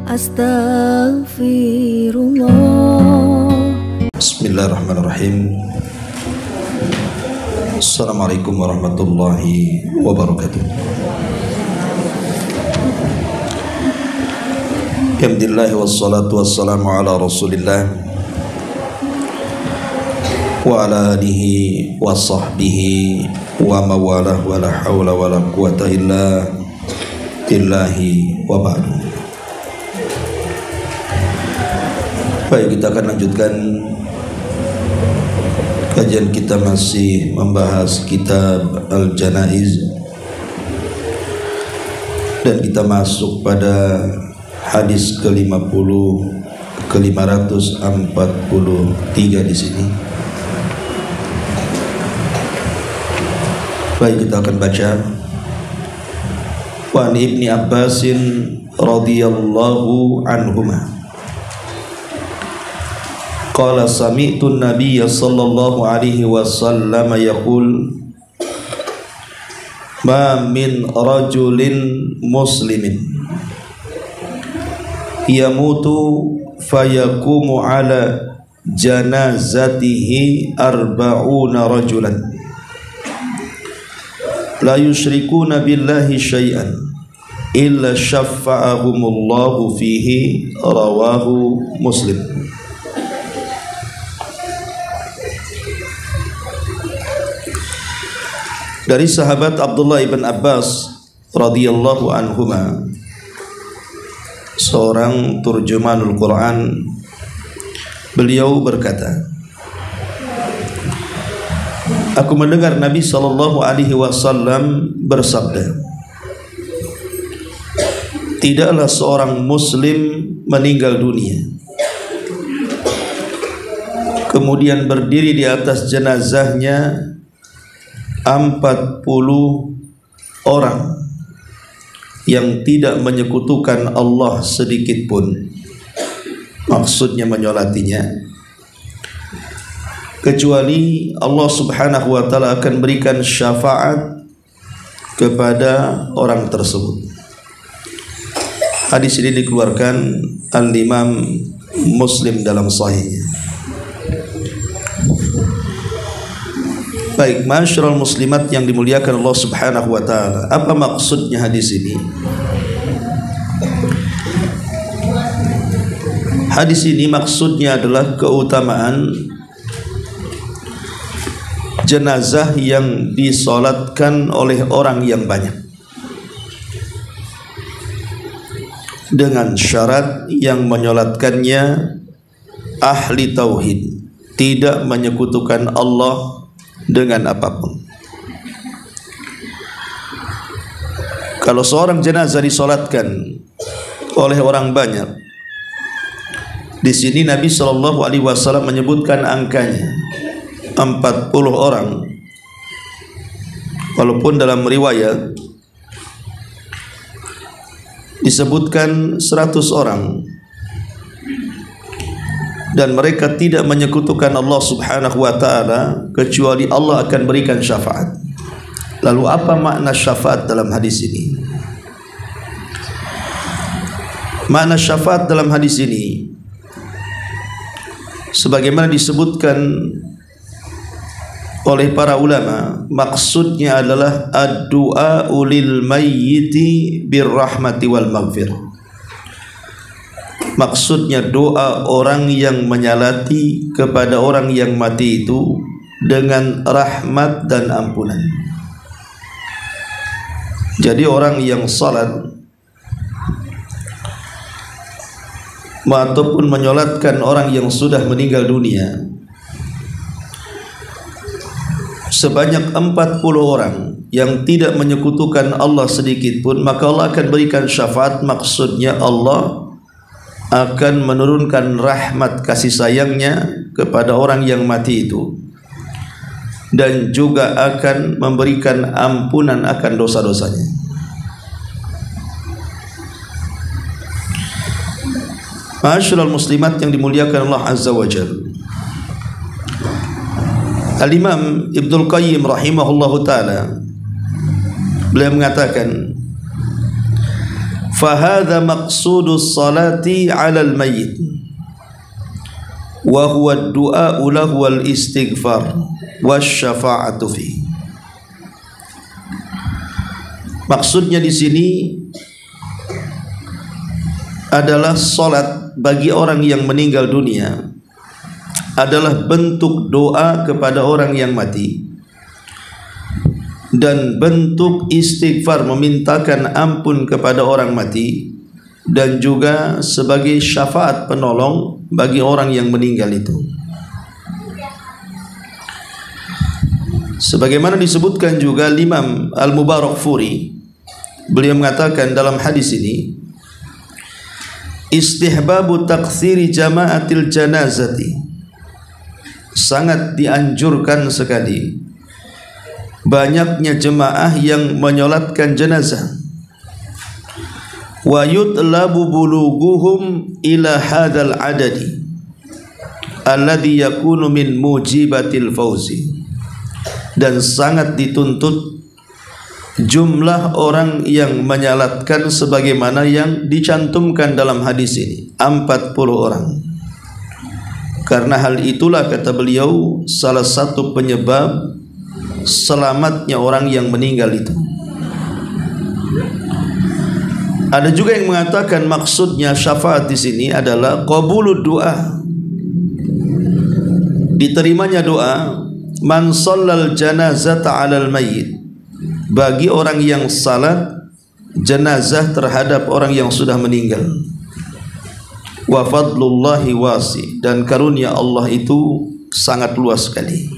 Astaghfirullah. Bismillahirrahmanirrahim. Assalamualaikum warahmatullahi wabarakatuh. Alhamdulillah wassalatu wassalamu ala rasulillah wa ala alihi wa sahbihi wa mawalah wa la hawla wa la quwata illa billahi wa ba'du. Baik, kita akan lanjutkan kajian kita, masih membahas kitab Al-Janaiz, dan kita masuk pada hadis ke-50 ke-543 di sini. Baik, kita akan baca. Wa an Ibni Abbasin radhiyallahu anhuma qala sami'tu an-nabiyya sallallahu alaihi wasallam yaqul ma min rajulin muslimin yamutu fayaqumu ala janazatihi arba'una rajulan la yusyrikuna billahi syai'an illa syafa'ahumullahu fihi, rawahu Muslim. Dari sahabat Abdullah ibn Abbas radhiyallahu anhuma, seorang turjumanul Quran, beliau berkata, aku mendengar Nabi sallallahu alaihi wasallam bersabda, tidaklah seorang muslim meninggal dunia kemudian berdiri di atas jenazahnya 40 orang yang tidak menyekutukan Allah sedikit pun, maksudnya menyolatinya, kecuali Allah subhanahu wa ta'ala akan berikan syafaat kepada orang tersebut. Hadis ini dikeluarkan Al-Imam Muslim dalam Sahihnya. Baik, masyarul muslimat yang dimuliakan Allah subhanahu wa ta'ala, apa maksudnya hadis ini? Hadis ini maksudnya adalah keutamaan jenazah yang disolatkan oleh orang yang banyak, dengan syarat yang menyolatkannya ahli tauhid, tidak menyekutukan Allah dengan apapun. Kalau seorang jenazah disolatkan oleh orang banyak, di sini Nabi Shallallahu Alaihi Wasallam menyebutkan angkanya 40 orang, walaupun dalam riwayat disebutkan 100 orang, dan mereka tidak menyekutukan Allah subhanahu wa ta'ala kecuali Allah akan berikan syafaat. Lalu apa makna syafaat dalam hadis ini? Makna syafaat dalam hadis ini, sebagaimana disebutkan oleh para ulama, maksudnya adalah ad-du'a lil mayyiti birrahmati wal maghfirah. Maksudnya doa orang yang menyalati kepada orang yang mati itu dengan rahmat dan ampunan. Jadi orang yang salat ataupun menyolatkan orang yang sudah meninggal dunia sebanyak 40 orang yang tidak menyekutukan Allah sedikit pun, maka Allah akan berikan syafaat. Maksudnya Allah akan menurunkan rahmat kasih sayangnya kepada orang yang mati itu, dan juga akan memberikan ampunan akan dosa-dosanya. Ma'asyiral muslimat yang dimuliakan Allah Azza wa Jalla, Al-Imam Ibnul Qayyim rahimahullahu ta'ala, beliau mengatakan, fahadha maqsudus salati 'alal mayyit wa huwa ad-du'a lahu wal istighfar wasyafa'atu fi. Maksudnya di sini adalah salat bagi orang yang meninggal dunia adalah bentuk doa kepada orang yang mati dan bentuk istighfar, memintakan ampun kepada orang mati, dan juga sebagai syafaat penolong bagi orang yang meninggal itu. Sebagaimana disebutkan juga Imam Al-Mubarakfuri, beliau mengatakan dalam hadis ini, istihbabu takthiri jama'atil janazati, sangat dianjurkan sekali banyaknya jemaah yang menyolatkan jenazah. Wa yutlabu bulughuhum ila hadzal adadi alladhi yakunu min mujibatil fauzi, dan sangat dituntut jumlah orang yang menyalatkan sebagaimana yang dicantumkan dalam hadis ini, 40 orang. Karena hal itulah, kata beliau, salah satu penyebab selamatnya orang yang meninggal itu. Ada juga yang mengatakan maksudnya syafaat di sini adalah qabulud doa, diterimanya doa man shallal janazata 'alal mayyit, bagi orang yang salat jenazah terhadap orang yang sudah meninggal. Wa fadlullahi wasi, dan karunia Allah itu sangat luas sekali.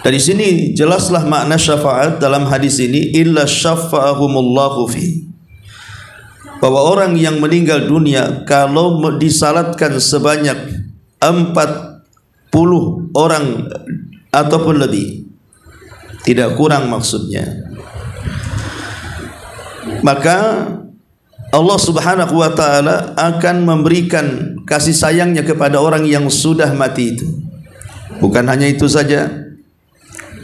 Dari sini jelaslah makna syafaat dalam hadis ini, illa syafa'ahumullahu fi, bahwa orang yang meninggal dunia kalau disalatkan sebanyak 40 orang ataupun lebih, tidak kurang maksudnya, maka Allah Subhanahu wa ta'ala akan memberikan kasih sayangnya kepada orang yang sudah mati itu. Bukan hanya itu saja,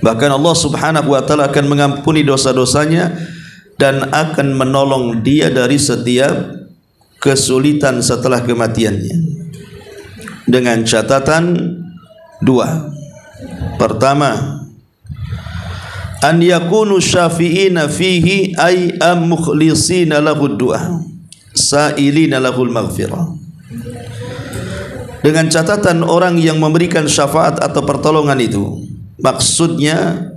bahkan Allah Subhanahu wa ta'ala akan mengampuni dosa-dosanya dan akan menolong dia dari setiap kesulitan setelah kematiannya, dengan catatan dua. Pertama, an yakunu syafi'ina fihi ay mukhlisina lahu du'a sa'ilina lahul maghfirah, dengan catatan orang yang memberikan syafaat atau pertolongan itu maksudnya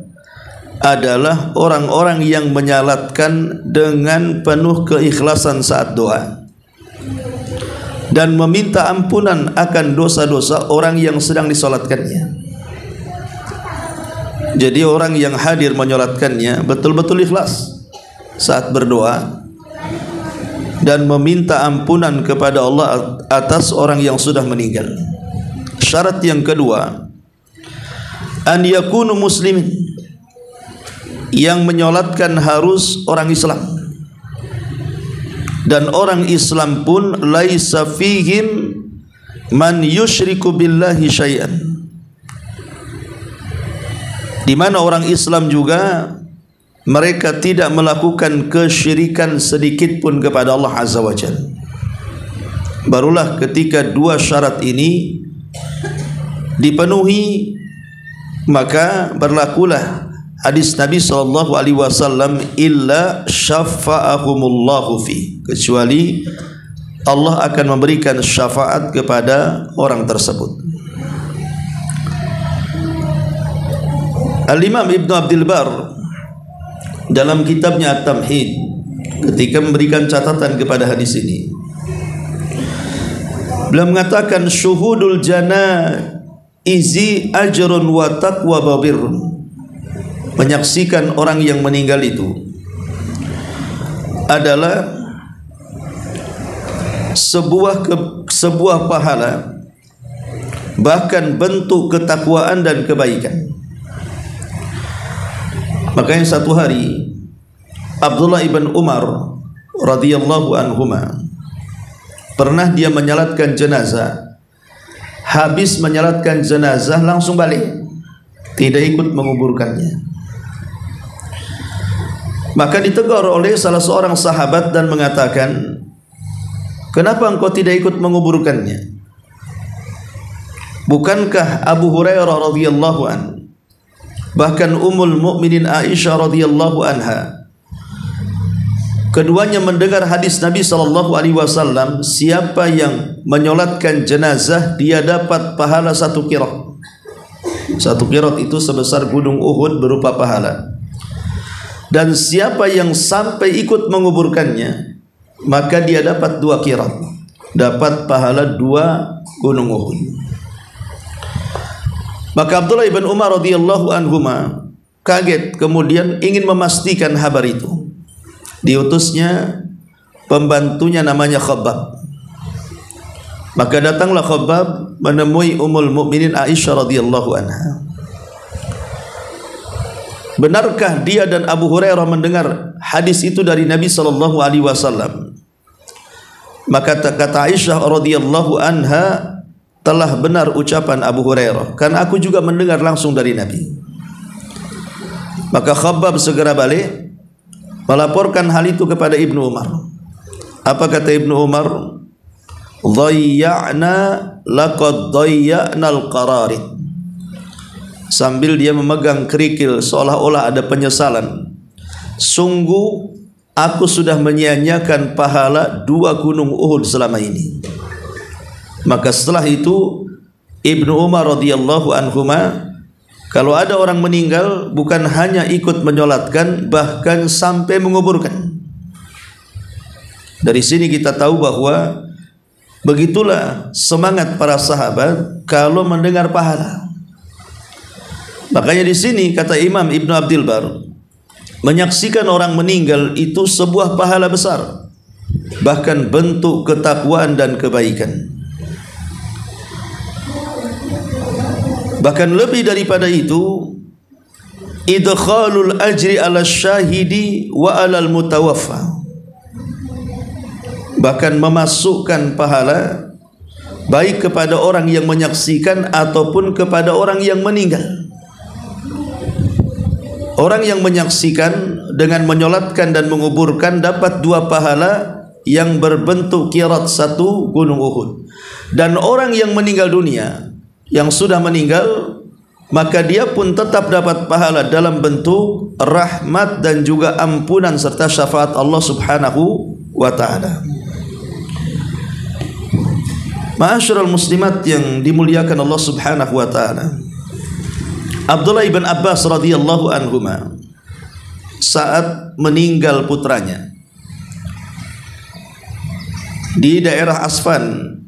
adalah orang-orang yang menyalatkan dengan penuh keikhlasan saat doa dan meminta ampunan akan dosa-dosa orang yang sedang disolatkannya. Jadi orang yang hadir menyolatkannya betul-betul ikhlas saat berdoa dan meminta ampunan kepada Allah atas orang yang sudah meninggal. Syarat yang kedua, an yakunu muslimin, yang menyolatkan harus orang Islam, dan orang Islam pun laisa fihim man yusyriku billahi syai'an, di mana orang Islam juga mereka tidak melakukan kesyirikan sedikit pun kepada Allah Azza wa Jalla. Barulah ketika dua syarat ini dipenuhi, maka berlakulah hadis Nabi SAW, illa syafa'ahumullahu fi, kecuali Allah akan memberikan syafaat kepada orang tersebut. Al-Imam Ibn Abdul Bar dalam kitabnya At-Tamhid ketika memberikan catatan kepada hadis ini, beliau mengatakan syuhudul janaizi ajrun wa taqwa babirun, menyaksikan orang yang meninggal itu adalah sebuah pahala, bahkan bentuk ketakwaan dan kebaikan. Makanya satu hari Abdullah ibn Umar radhiyallahu anhuma pernah dia menyalatkan jenazah. Habis menyalatkan jenazah langsung balik, tidak ikut menguburkannya. Maka ditegur oleh salah seorang sahabat dan mengatakan, kenapa engkau tidak ikut menguburkannya? Bukankah Abu Hurairah radhiyallahu an, bahkan Ummul Mukminin Aisyah radhiyallahu anha, keduanya mendengar hadis Nabi SAW, siapa yang menyolatkan jenazah dia dapat pahala 1 qirat. 1 qirat itu sebesar gunung Uhud berupa pahala. Dan siapa yang sampai ikut menguburkannya, maka dia dapat 2 qirat, dapat pahala 2 gunung Uhud. Maka Abdullah ibn Umar radhiyallahu anhuma kaget, kemudian ingin memastikan kabar itu. Diutusnya pembantunya namanya Khabbab. Maka datanglah Khabbab menemui Ummul Mukminin Aisyah radhiyallahu anha. Benarkah dia dan Abu Hurairah mendengar hadis itu dari Nabi SAW? Maka kata Aisyah radhiyallahu anha, telah benar ucapan Abu Hurairah, karena aku juga mendengar langsung dari Nabi. Maka Khabbab segera balik melaporkan hal itu kepada Ibnu Umar. Apa kata Ibnu Umar? Dhayya'na laqad dhayya'na al-qararid. Sambil dia memegang kerikil seolah-olah ada penyesalan. Sungguh aku sudah menyia-nyiakan pahala 2 gunung Uhud selama ini. Maka setelah itu Ibnu Umar radhiyallahu anhuma, kalau ada orang meninggal bukan hanya ikut menyolatkan, bahkan sampai menguburkan. Dari sini kita tahu bahwa begitulah semangat para sahabat kalau mendengar pahala. Makanya di sini kata Imam Ibnu Abdul Bar, menyaksikan orang meninggal itu sebuah pahala besar, bahkan bentuk ketakwaan dan kebaikan. Bahkan lebih daripada itu, idkhalul ajri ala syahidi wa alal mutawaffa, bahkan memasukkan pahala baik kepada orang yang menyaksikan ataupun kepada orang yang meninggal. Orang yang menyaksikan dengan menyolatkan dan menguburkan dapat 2 pahala yang berbentuk qirat 1 gunung Uhud. Dan orang yang meninggal dunia, yang sudah meninggal, maka dia pun tetap dapat pahala dalam bentuk rahmat dan juga ampunan serta syafaat Allah Subhanahu wa taala. Ma'asyiral muslimat yang dimuliakan Allah Subhanahu wa taala, Abdullah ibn Abbas radhiyallahu anhuma saat meninggal putranya di daerah Asfan,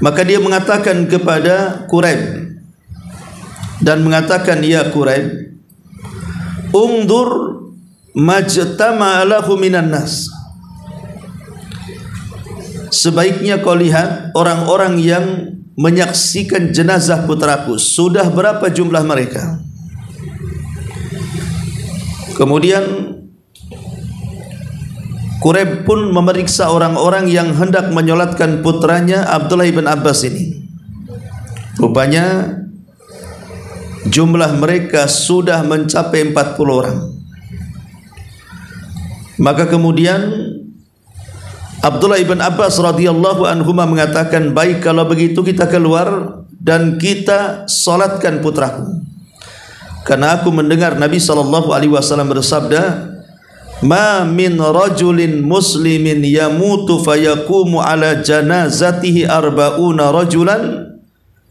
maka dia mengatakan kepada Quraib dan mengatakan, ya Quraib, undur majtama'a lahu minan nas. Sebaiknya kau lihat orang-orang yang menyaksikan jenazah putraku, sudah berapa jumlah mereka. Kemudian Quraib pun memeriksa orang-orang yang hendak menyolatkan putranya Abdullah ibn Abbas ini. Rupanya jumlah mereka sudah mencapai 40 orang. Maka kemudian Abdullah ibn Abbas radhiyallahu anhuma mengatakan, baik kalau begitu kita keluar dan kita solatkan putraku. Karena aku mendengar Nabi SAW bersabda, ma min rajulin muslimin yamutu fayaqumu ala janazatihi arba'una rajulan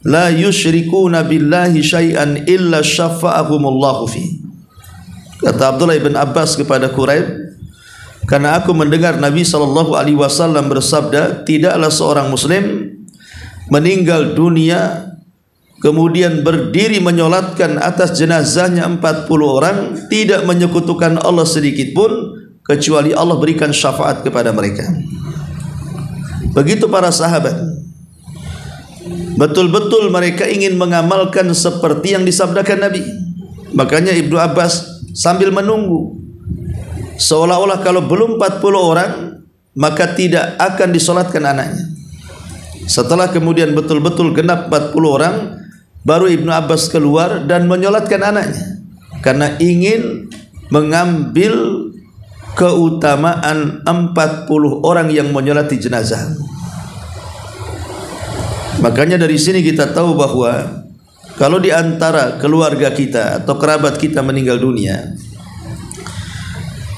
la yusyrikuna billahi syai'an illa syafa'ahumullahu fi. Kata Abdullah ibn Abbas kepada Quraib, karena aku mendengar Nabi SAW bersabda, tidaklah seorang muslim meninggal dunia kemudian berdiri menyolatkan atas jenazahnya 40 orang, tidak menyekutukan Allah sedikit pun, kecuali Allah berikan syafaat kepada mereka. Begitu para sahabat, betul-betul mereka ingin mengamalkan seperti yang disabdakan Nabi. Makanya Ibnu Abbas sambil menunggu, seolah-olah kalau belum 40 orang maka tidak akan disolatkan anaknya. Setelah kemudian betul-betul genap 40 orang, baru Ibnu Abbas keluar dan menyolatkan anaknya, karena ingin mengambil keutamaan 40 orang yang menyolati jenazah. Makanya dari sini kita tahu bahwa kalau di antara keluarga kita atau kerabat kita meninggal dunia,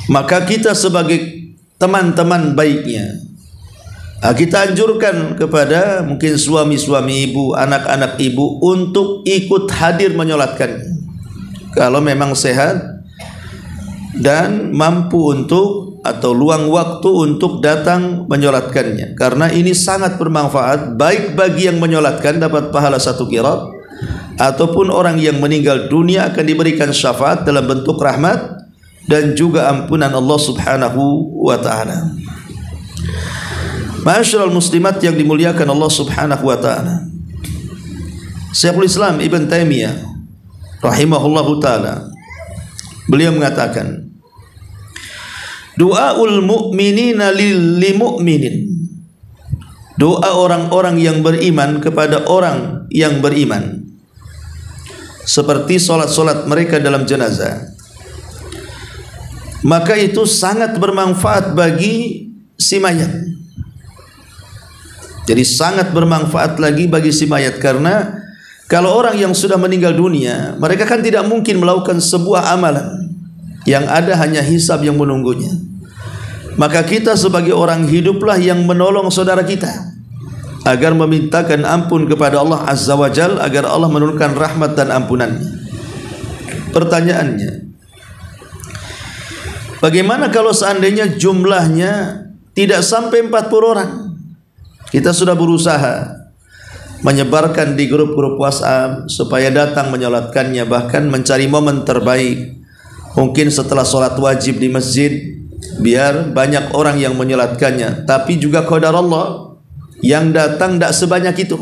maka kita sebagai teman-teman baiknya, kita anjurkan kepada mungkin suami-suami ibu, anak-anak ibu untuk ikut hadir menyolatkan. Kalau memang sehat dan mampu untuk atau luang waktu untuk datang menyolatkannya, karena ini sangat bermanfaat, baik bagi yang menyolatkan dapat pahala 1 qirat, ataupun orang yang meninggal dunia akan diberikan syafaat dalam bentuk rahmat dan juga ampunan Allah Subhanahu wa ta'ala. Ma'asyiral muslimat yang dimuliakan Allah Subhanahu wa ta'ala, Syekhul Islam Ibn Taimiyah rahimahullahu ta'ala, beliau mengatakan, doaul mu'minina lil mu'minin, doa orang-orang yang beriman kepada orang yang beriman, seperti solat-solat mereka dalam jenazah, maka itu sangat bermanfaat bagi si mayat. Jadi sangat bermanfaat lagi bagi si mayat, karena kalau orang yang sudah meninggal dunia, mereka kan tidak mungkin melakukan sebuah amalan, yang ada hanya hisab yang menunggunya. Maka kita sebagai orang hiduplah yang menolong saudara kita agar memintakan ampun kepada Allah Azza wa Jal, agar Allah menurunkan rahmat dan ampunannya. Pertanyaannya, bagaimana kalau seandainya jumlahnya tidak sampai 40 orang? Kita sudah berusaha menyebarkan di grup-grup WhatsApp supaya datang menyolatkannya, bahkan mencari momen terbaik, mungkin setelah sholat wajib di masjid, biar banyak orang yang menyolatkannya. Tapi juga qadar Allah, yang datang tidak sebanyak itu.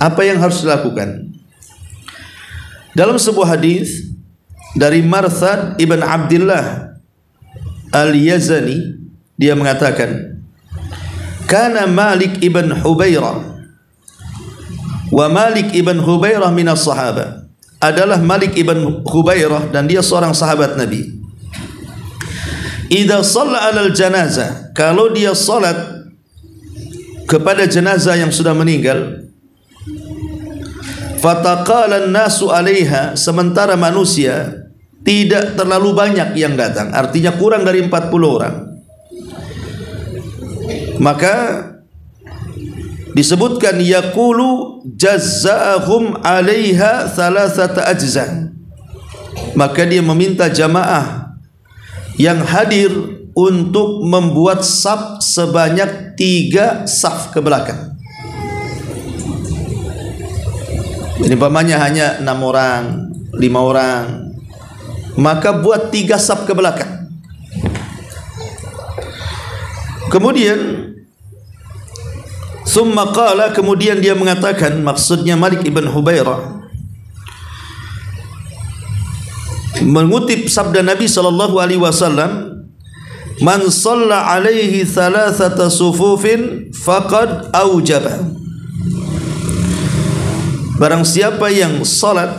Apa yang harus dilakukan? Dalam sebuah hadis dari Marthad ibn Abdullah al-Yazani, dia mengatakan, kana Malik ibn Hubairah, wa Malik ibn Hubairah minas sahabah, adalah Malik ibn Hubairah dan dia seorang sahabat Nabi. Idza shalla 'alal janazah, kalau dia salat kepada jenazah yang sudah meninggal, fataqala an-nasu 'alaiha, sementara manusia tidak terlalu banyak yang datang, artinya kurang dari 40 orang, maka disebutkan yaqulu jazaahum 'alaiha thalathata ajza, maka dia meminta jamaah yang hadir untuk membuat saf sebanyak 3 saf ke belakang. Ini umpamanya hanya 6 orang, 5 orang, maka buat 3 saf ke belakang. Kemudian summa qala, kemudian dia mengatakan, maksudnya Malik ibn Hubairah mengutip sabda Nabi sallallahu alaihi wasallam, man shalla alaihi thalathata sufufin faqad aujaba, barang siapa yang salat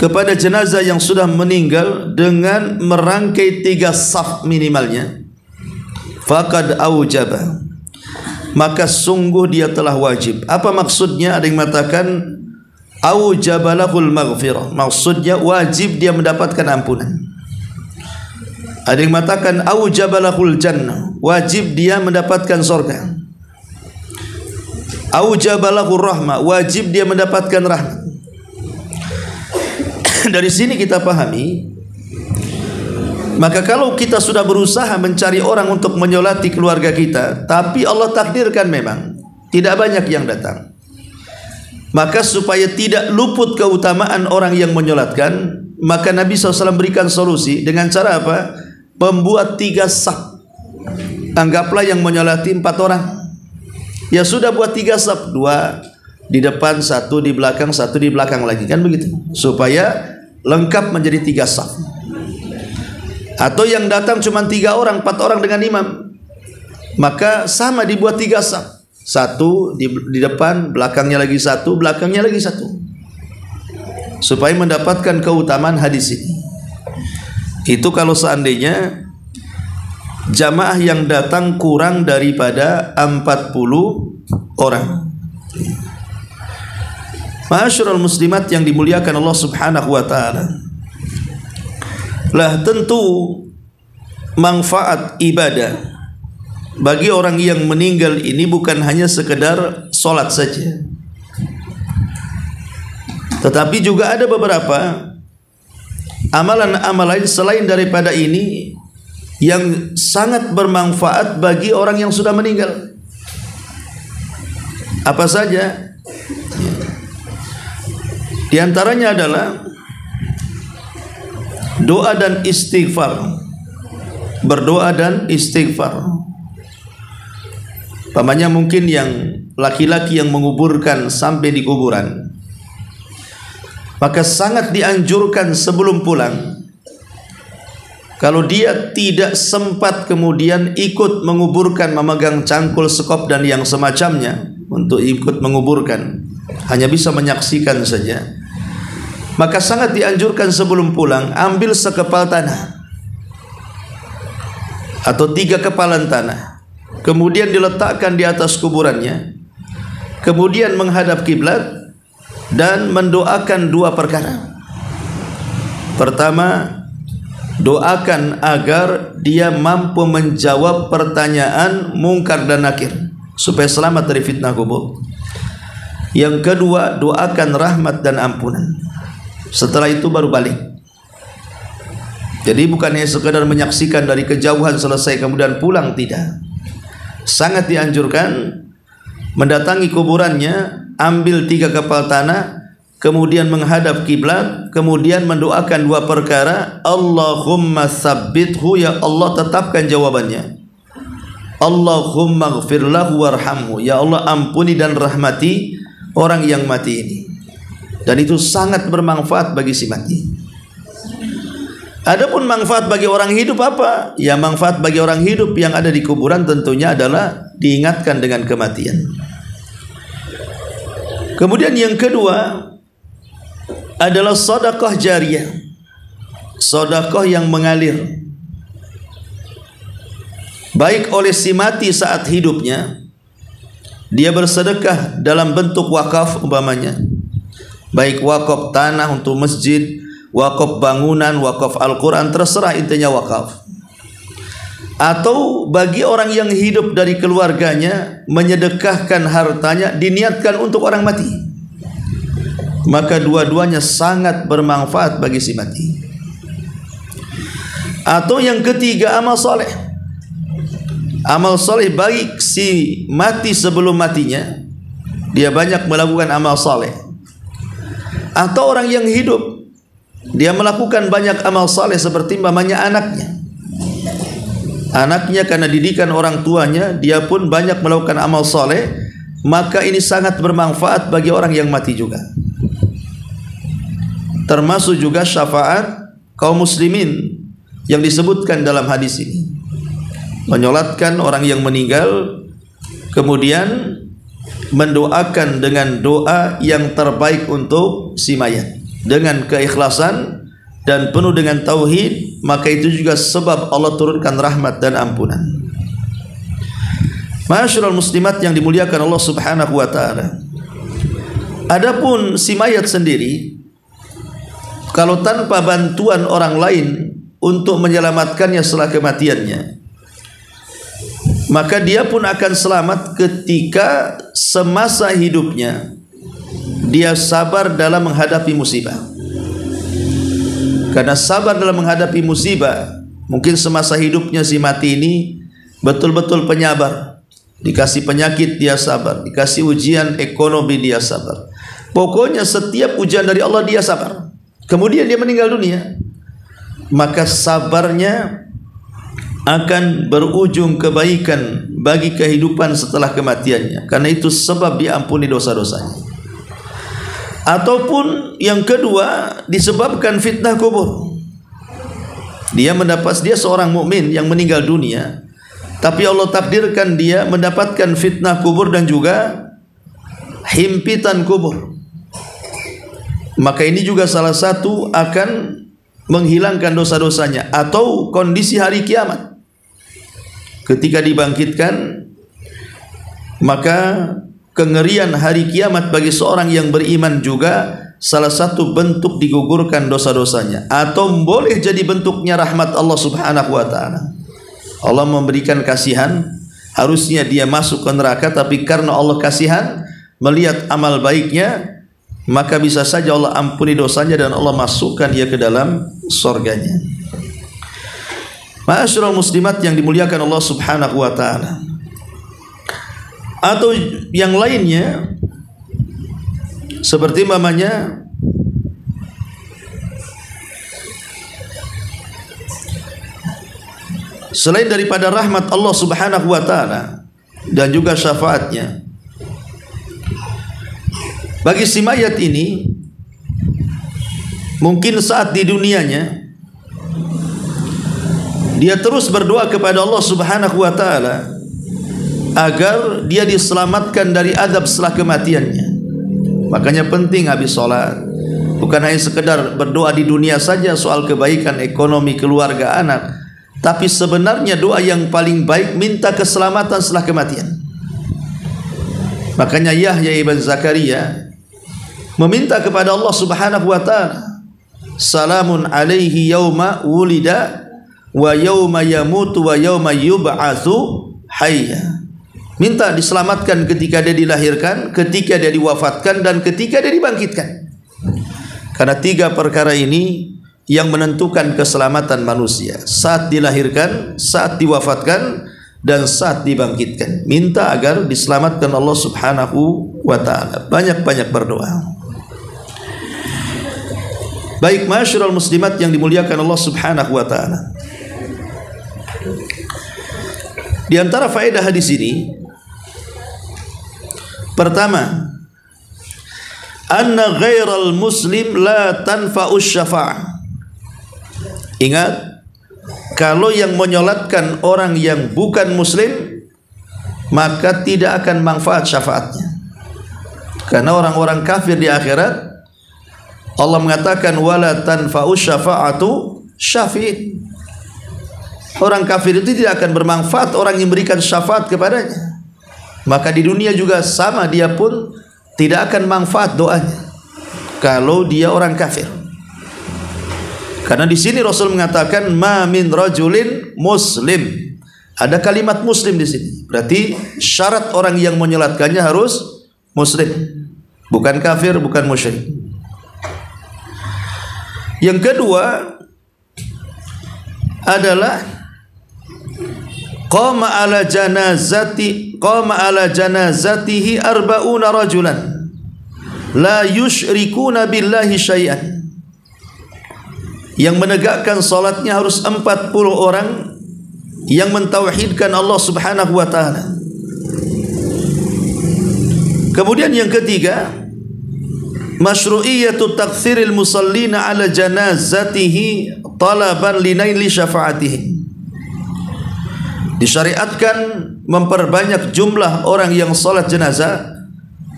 kepada jenazah yang sudah meninggal dengan merangkai 3 saf minimalnya, faqad aujaba, maka sungguh dia telah wajib. Apa maksudnya? Ada yang mengatakan aujabalahul maghfirah, maksudnya wajib dia mendapatkan ampunan. Ada yang mengatakan aujabalahul jannah, wajib dia mendapatkan surga. Aujabalahur rahmah, wajib dia mendapatkan rahmat. Dari sini kita pahami, maka kalau kita sudah berusaha mencari orang untuk menyolati keluarga kita, tapi Allah takdirkan memang tidak banyak yang datang, maka supaya tidak luput keutamaan orang yang menyolatkan, maka Nabi SAW berikan solusi dengan cara apa? Membuat 3 saf. Anggaplah yang menyolati 4 orang, ya sudah buat 3 saf, 2 di depan, 1 di belakang, 1 di belakang lagi, kan begitu, supaya lengkap menjadi 3 saf. Atau yang datang cuma 3 orang, 4 orang dengan imam, maka sama dibuat 3 saf, 1 di depan, belakangnya lagi 1, belakangnya lagi 1, supaya mendapatkan keutamaan hadis ini. Itu kalau seandainya jamaah yang datang kurang daripada 40 orang. Ma'asyiral muslimat yang dimuliakan Allah Subhanahu wa taala. Lah tentu manfaat ibadah bagi orang yang meninggal ini bukan hanya sekedar solat saja, tetapi juga ada beberapa amalan-amalan selain daripada ini yang sangat bermanfaat bagi orang yang sudah meninggal. Apa saja? Di antaranya adalah doa dan istighfar. Berdoa dan istighfar. Pamannya mungkin yang laki-laki yang menguburkan sampai di kuburan, maka sangat dianjurkan sebelum pulang, kalau dia tidak sempat kemudian ikut menguburkan, memegang cangkul, sekop dan yang semacamnya untuk ikut menguburkan, hanya bisa menyaksikan saja, maka sangat dianjurkan sebelum pulang ambil sekepal tanah atau 3 kepalan tanah, kemudian diletakkan di atas kuburannya, kemudian menghadap kiblat dan mendoakan 2 perkara. Pertama, doakan agar dia mampu menjawab pertanyaan mungkar dan nakir supaya selamat dari fitnah kubur. Yang kedua, doakan rahmat dan ampunan. Setelah itu baru balik. Jadi bukannya sekadar menyaksikan dari kejauhan selesai kemudian pulang, tidak. Sangat dianjurkan mendatangi kuburannya, ambil 3 kepal tanah, kemudian menghadap kiblat, kemudian mendoakan 2 perkara. Allahumma tsabbithu, ya Allah tetapkan jawabannya. Allahumma ighfir lahu warhamhu, ya Allah ampuni dan rahmati orang yang mati ini. Dan itu sangat bermanfaat bagi si mati. Adapun manfaat bagi orang hidup apa? Ya, manfaat bagi orang hidup yang ada di kuburan tentunya adalah diingatkan dengan kematian. Kemudian yang kedua adalah sedekah jariyah, sedekah yang mengalir, baik oleh si mati saat hidupnya, dia bersedekah dalam bentuk wakaf umpamanya, baik wakaf tanah untuk masjid, wakaf bangunan, wakaf Al-Quran, terserah, intinya wakaf. Atau bagi orang yang hidup dari keluarganya, menyedekahkan hartanya diniatkan untuk orang mati, maka dua-duanya sangat bermanfaat bagi si mati. Atau yang ketiga, amal soleh. Amal soleh baik si mati sebelum matinya, dia banyak melakukan amal soleh, atau orang yang hidup dia melakukan banyak amal saleh seperti mamanya anaknya karena didikan orang tuanya, dia pun banyak melakukan amal saleh, maka ini sangat bermanfaat bagi orang yang mati juga. Termasuk juga syafaat kaum muslimin yang disebutkan dalam hadis ini, menyolatkan orang yang meninggal, kemudian mendoakan dengan doa yang terbaik untuk si mayat dengan keikhlasan dan penuh dengan tauhid, maka itu juga sebab Allah turunkan rahmat dan ampunan. Ma'asyiral muslimat yang dimuliakan Allah Subhanahu wa taala. Adapun si mayat sendiri, kalau tanpa bantuan orang lain untuk menyelamatkannya setelah kematiannya, maka dia pun akan selamat ketika semasa hidupnya dia sabar dalam menghadapi musibah. Karena sabar dalam menghadapi musibah, mungkin semasa hidupnya si mati ini betul-betul penyabar. Dikasih penyakit dia sabar, dikasih ujian ekonomi dia sabar, pokoknya setiap ujian dari Allah dia sabar. Kemudian dia meninggal dunia, maka sabarnya akan berujung kebaikan bagi kehidupan setelah kematiannya, karena itu sebab diampuni dosa-dosanya. Ataupun yang kedua, disebabkan fitnah kubur. Dia seorang mukmin yang meninggal dunia, tapi Allah takdirkan dia mendapatkan fitnah kubur dan juga himpitan kubur. Maka ini juga salah satu akan menghilangkan dosa-dosanya, atau kondisi hari kiamat ketika dibangkitkan, maka kengerian hari kiamat bagi seorang yang beriman juga salah satu bentuk digugurkan dosa-dosanya, atau boleh jadi bentuknya rahmat Allah Subhanahu wa taala. Allah memberikan kasihan, harusnya dia masuk ke neraka, tapi karena Allah kasihan melihat amal baiknya, maka bisa saja Allah ampuni dosanya dan Allah masukkan dia ke dalam surganya. Ma'asyiral muslimat yang dimuliakan Allah Subhanahu wa taala. Atau yang lainnya seperti mamanya selain daripada rahmat Allah Subhanahu wa taala dan juga syafaatnya, bagi si mayat ini mungkin saat di dunianya dia terus berdoa kepada Allah Subhanahu wa taala agar dia diselamatkan dari azab setelah kematiannya. Makanya penting habis sholat bukan hanya sekedar berdoa di dunia saja soal kebaikan ekonomi, keluarga, anak, tapi sebenarnya doa yang paling baik minta keselamatan setelah kematian. Makanya Yahya ibn Zakaria meminta kepada Allah Subhanahu wa taala, salamun alaihi yauma wulida wa yauma yamutu wa yauma yub'atsu hayya. Minta diselamatkan ketika dia dilahirkan, ketika dia diwafatkan, dan ketika dia dibangkitkan. Karena tiga perkara ini yang menentukan keselamatan manusia: saat dilahirkan, saat diwafatkan, dan saat dibangkitkan. Minta agar diselamatkan Allah Subhanahu wa taala. Banyak-banyak berdoa. Baik, ma'asyiral muslimat yang dimuliakan Allah Subhanahu wa taala, di antara faedah hadis ini, pertama, anna ghairal muslim la tanfa'us syafa'ah. Ingat, kalau yang menyolatkan orang yang bukan muslim, maka tidak akan manfaat syafaatnya. Karena orang-orang kafir di akhirat, Allah mengatakan wala tanfa'us syafa'atu syafi'in. Orang kafir itu tidak akan bermanfaat orang yang berikan syafaat kepadanya. Maka di dunia juga sama, dia pun tidak akan manfaat doanya kalau dia orang kafir. Karena di sini Rasul mengatakan ma min rajulin muslim. Ada kalimat muslim di sini. Berarti syarat orang yang menyolatkannya harus muslim, bukan kafir, bukan musyrik. Yang kedua adalah qama ala janazatihi arba'una rajulan la yusyrikuna billahi syai'an. Yang menegakkan salatnya harus 40 orang yang mentauhidkan Allah Subhanahu wa taala. Kemudian yang ketiga, masyru'iyatu taktsiril musallina ala janazatihi talaban linaili syafa'atihi. Disyariatkan memperbanyak jumlah orang yang salat jenazah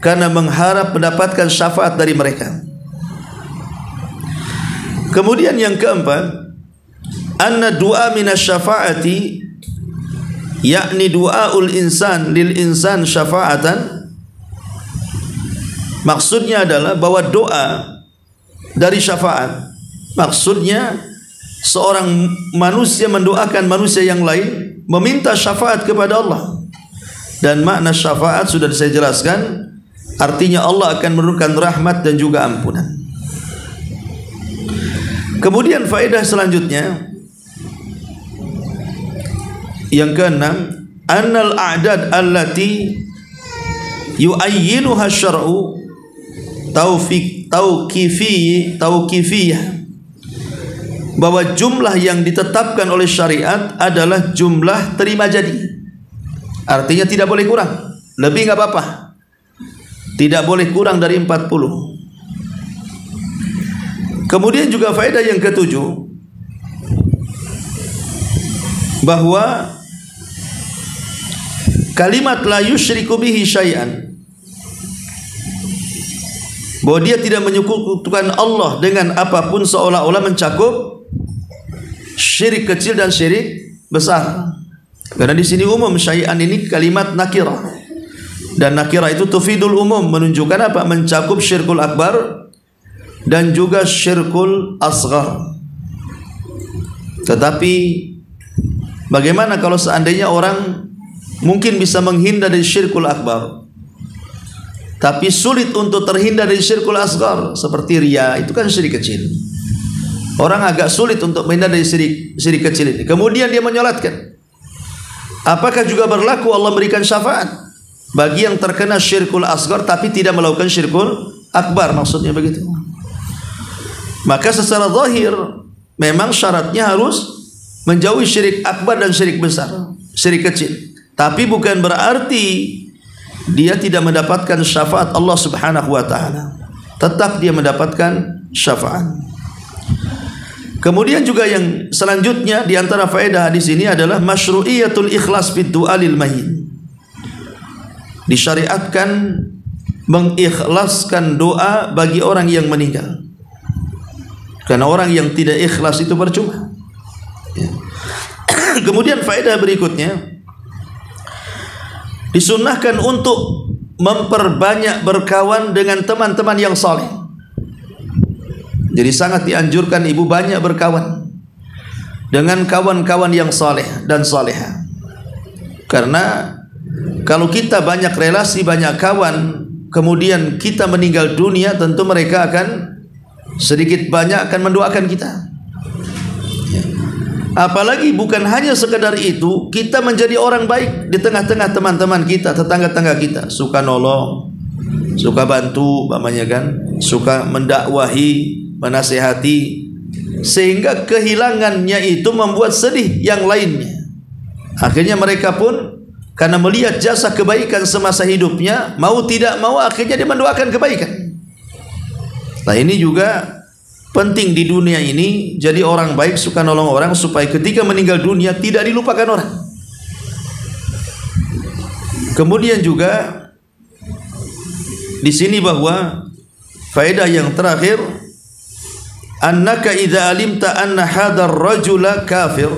karena mengharap mendapatkan syafaat dari mereka. Kemudian yang keempat, anna du'a minasy-syafa'ati, yakni du'aul insan lil insan syafa'atan. Maksudnya adalah bahwa doa dari syafaat, maksudnya seorang manusia mendoakan manusia yang lain, meminta syafaat kepada Allah. Dan makna syafaat sudah saya jelaskan, artinya Allah akan menurunkan rahmat dan juga ampunan. Kemudian faedah selanjutnya yang keenam, annal a'dad allati yu'ayyinuha syar'u tauqifiyah, bahwa jumlah yang ditetapkan oleh syariat adalah jumlah terima jadi. Artinya tidak boleh kurang, lebih enggak apa-apa, tidak boleh kurang dari 40. Kemudian juga faedah yang ketujuh, bahwa kalimat la yusyriku bihi syai'an, bahwa dia tidak menyekutukan Allah dengan apapun, seolah-olah mencakup syirik kecil dan syirik besar. Karena di sini umum, syai'an ini kalimat nakirah. Dan nakirah itu tufidul umum, menunjukkan apa? Mencakup syirkul akbar dan juga syirkul asghar. Tetapi bagaimana kalau seandainya orang mungkin bisa menghindar dari syirkul akbar, tapi sulit untuk terhindar dari syirkul asghar, seperti riya, itu kan syirik kecil. Orang agak sulit untuk menghindar dari syirik kecil ini. Kemudian dia menyolatkan. Apakah juga berlaku Allah berikan syafaat bagi yang terkena syirkul asghar tapi tidak melakukan syirkul akbar? Maksudnya begitu. Maka secara zahir memang syaratnya harus menjauhi syirik akbar dan syirik besar, syirik kecil. Tapi bukan berarti dia tidak mendapatkan syafaat Allah Subhanahu wa taala. Tetap dia mendapatkan syafaat. Kemudian juga yang selanjutnya di antara faedah hadis ini adalah masyru'iyatul ikhlas fid du'a lil mahin. Disyariatkan mengikhlaskan doa bagi orang yang meninggal. Karena orang yang tidak ikhlas itu percuma. Kemudian faedah berikutnya, disunnahkan untuk memperbanyak berkawan dengan teman-teman yang saleh. Jadi sangat dianjurkan ibu banyak berkawan dengan kawan-kawan yang saleh dan saleha. Karena kalau kita banyak relasi, banyak kawan, kemudian kita meninggal dunia, tentu mereka akan sedikit banyak akan mendoakan kita. Apalagi bukan hanya sekedar itu, kita menjadi orang baik di tengah-tengah teman-teman kita, tetangga-tetangga kita, suka nolong, suka bantu, umpamanya kan, suka mendakwahi, menasihati, sehingga kehilangannya itu membuat sedih yang lainnya. Akhirnya mereka pun karena melihat jasa kebaikan semasa hidupnya, mau tidak mau akhirnya dia mendoakan kebaikan. Nah, ini juga penting di dunia ini, jadi orang baik, suka nolong orang, supaya ketika meninggal dunia tidak dilupakan orang. Kemudian juga di sini bahwa faedah yang terakhir, annaka idza alimta anna hadzal rajula kafir.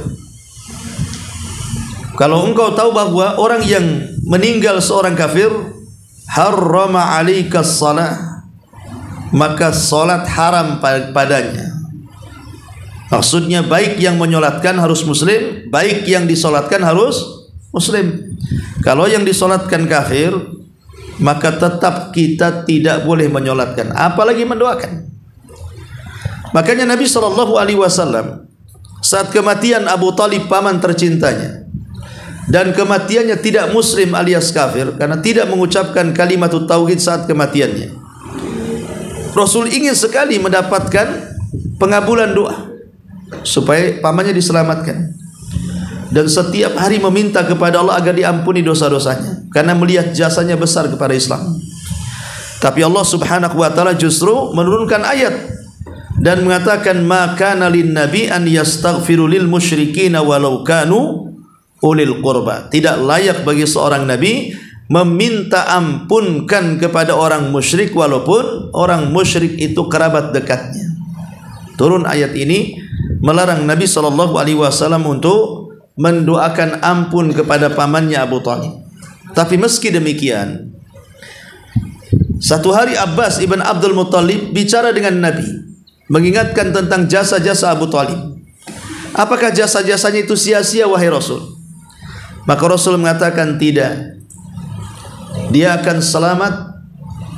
Kalau engkau tahu bahwa orang yang meninggal seorang kafir, harrama 'alaikas shalah, maka salat haram padanya. Maksudnya baik yang menyolatkan harus muslim, baik yang disolatkan harus muslim. Kalau yang disolatkan kafir, maka tetap kita tidak boleh menyolatkan, apalagi mendoakan. Makanya Nabi SAW saat kematian Abu Talib, paman tercintanya, dan kematiannya tidak muslim alias kafir karena tidak mengucapkan kalimat tauhid saat kematiannya, Rasul ingin sekali mendapatkan pengabulan doa supaya pamannya diselamatkan, dan setiap hari meminta kepada Allah agar diampuni dosa-dosanya karena melihat jasanya besar kepada Islam. Tapi Allah Subhanahu wa taala justru menurunkan ayat dan mengatakan, maka nalin nabi an yastaghfiru lil musyrikin walau kanu ulil qurba. Tidak layak bagi seorang nabi meminta ampunkan kepada orang musyrik walaupun orang musyrik itu kerabat dekatnya. Turun ayat ini melarang Nabi SAW untuk mendoakan ampun kepada pamannya Abu Talib. Tapi meski demikian, satu hari Abbas ibn Abdul Muttalib bicara dengan Nabi, mengingatkan tentang jasa-jasa Abu Talib. Apakah jasa-jasanya itu sia-sia wahai Rasul? Maka Rasul mengatakan tidak. Dia akan selamat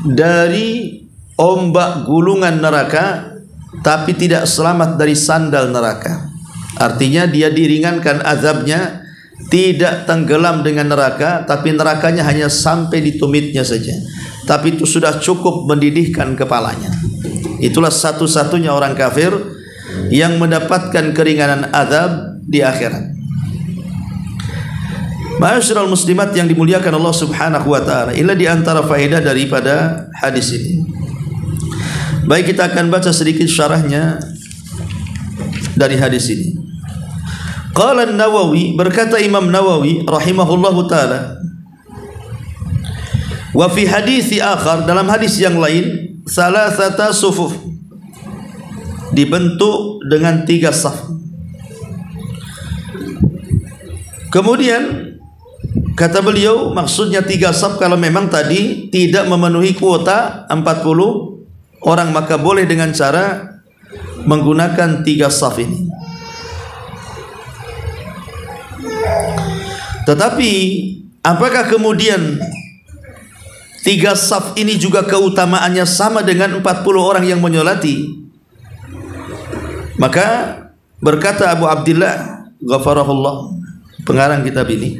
dari ombak gulungan neraka, tapi tidak selamat dari sandal neraka. Artinya dia diringankan azabnya, tidak tenggelam dengan neraka, tapi nerakanya hanya sampai di tumitnya saja. Tapi itu sudah cukup mendidihkan kepalanya. Itulah satu-satunya orang kafir yang mendapatkan keringanan azab di akhirat. Ma'asyiral muslimat yang dimuliakan Allah Subhanahu wa taala, inilah di antara faedah daripada hadis ini. Baik, kita akan baca sedikit syarahnya dari hadis ini. Qala An-Nawawi, berkata Imam Nawawi rahimahullahu taala, wa fi hadits akhar, dalam hadis yang lain, salasata sufuf, dibentuk dengan 3 saf. Kemudian kata beliau, maksudnya 3 saf kalau memang tadi tidak memenuhi kuota 40 orang, maka boleh dengan cara menggunakan 3 saf ini. Tetapi apakah kemudian 3 saf ini juga keutamaannya sama dengan 40 orang yang menyolati? Maka berkata Abu Abdillah ghafarahullah, pengarang kitab ini,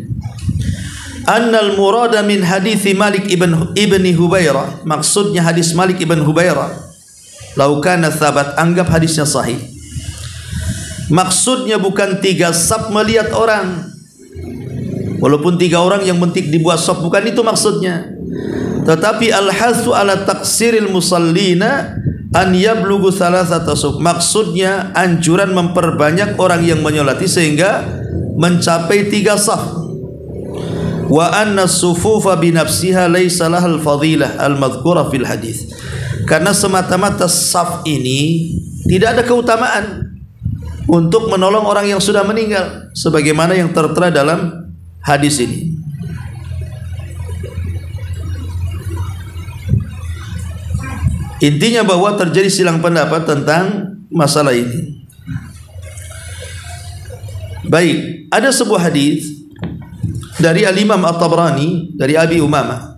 annal murada min hadits Malik ibn Hubairah, maksudnya hadis Malik ibn Hubairah, lau kana thabat, anggap hadisnya sahih, maksudnya bukan 3 saf melihat orang, walaupun 3 orang yang penting dibuat saf, bukan itu maksudnya. Tetapi al-hasu ala taksiril musallina an yablughu thalathata suf, maksudnya anjuran memperbanyak orang yang menyolati sehingga mencapai 3 saf. Wa anna sufufa binafsiha laysa lahal fadilah al-madhkura fil hadis, karena semata-mata saf ini tidak ada keutamaan untuk menolong orang yang sudah meninggal sebagaimana yang tertera dalam hadis ini. Intinya bahwa terjadi silang pendapat tentang masalah ini. Baik, ada sebuah hadis dari Al-Imam At-Tabrani dari Abi Umamah.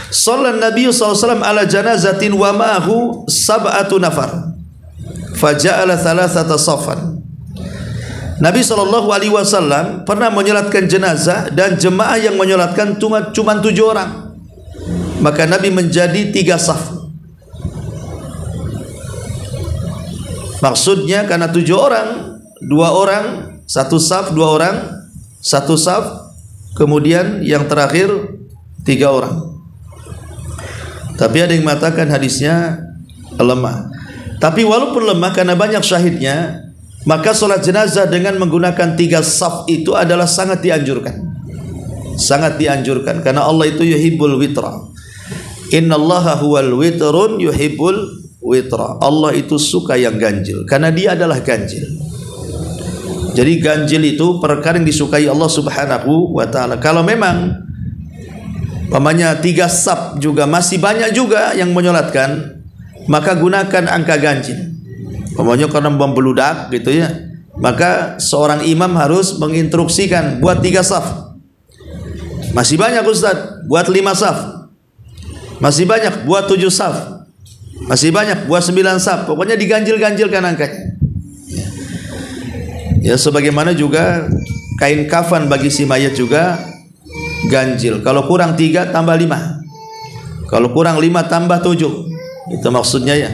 Sallallahu Nabi SAW ala janazatin wa ma'ahu sab'atu nafar faja'ala thalathata safan. Nabi SAW pernah menyolatkan jenazah dan jemaah yang menyolatkan cuma 7 orang. Maka Nabi menjadi 3 saf. Maksudnya karena 7 orang, 2 orang, 1 saf, 2 orang, 1 saf, kemudian yang terakhir 3 orang. Tapi ada yang mengatakan hadisnya lemah. Tapi walaupun lemah karena banyak syahidnya, maka solat jenazah dengan menggunakan 3 saf itu adalah sangat dianjurkan. Sangat dianjurkan karena Allah itu yuhibbul witra. Innallaha huwal witrun yuhibbul witra. Allah itu suka yang ganjil karena dia adalah ganjil. Jadi ganjil itu perkara yang disukai Allah Subhanahu wa taala. Kalau memang pamannya 3 saf juga masih banyak juga yang menyolatkan, maka gunakan angka ganjil. Pamannya karena membeludak gitu ya, maka seorang imam harus menginstruksikan buat 3 saf. Masih banyak Ustaz, buat 5 saf. Masih banyak, buat 7 saf. Masih banyak, buat 9 saf. Pokoknya diganjil-ganjilkan angkanya. Ya, sebagaimana juga kain kafan bagi si mayat juga ganjil. Kalau kurang 3 tambah 5. Kalau kurang 5 tambah 7. Itu maksudnya ya.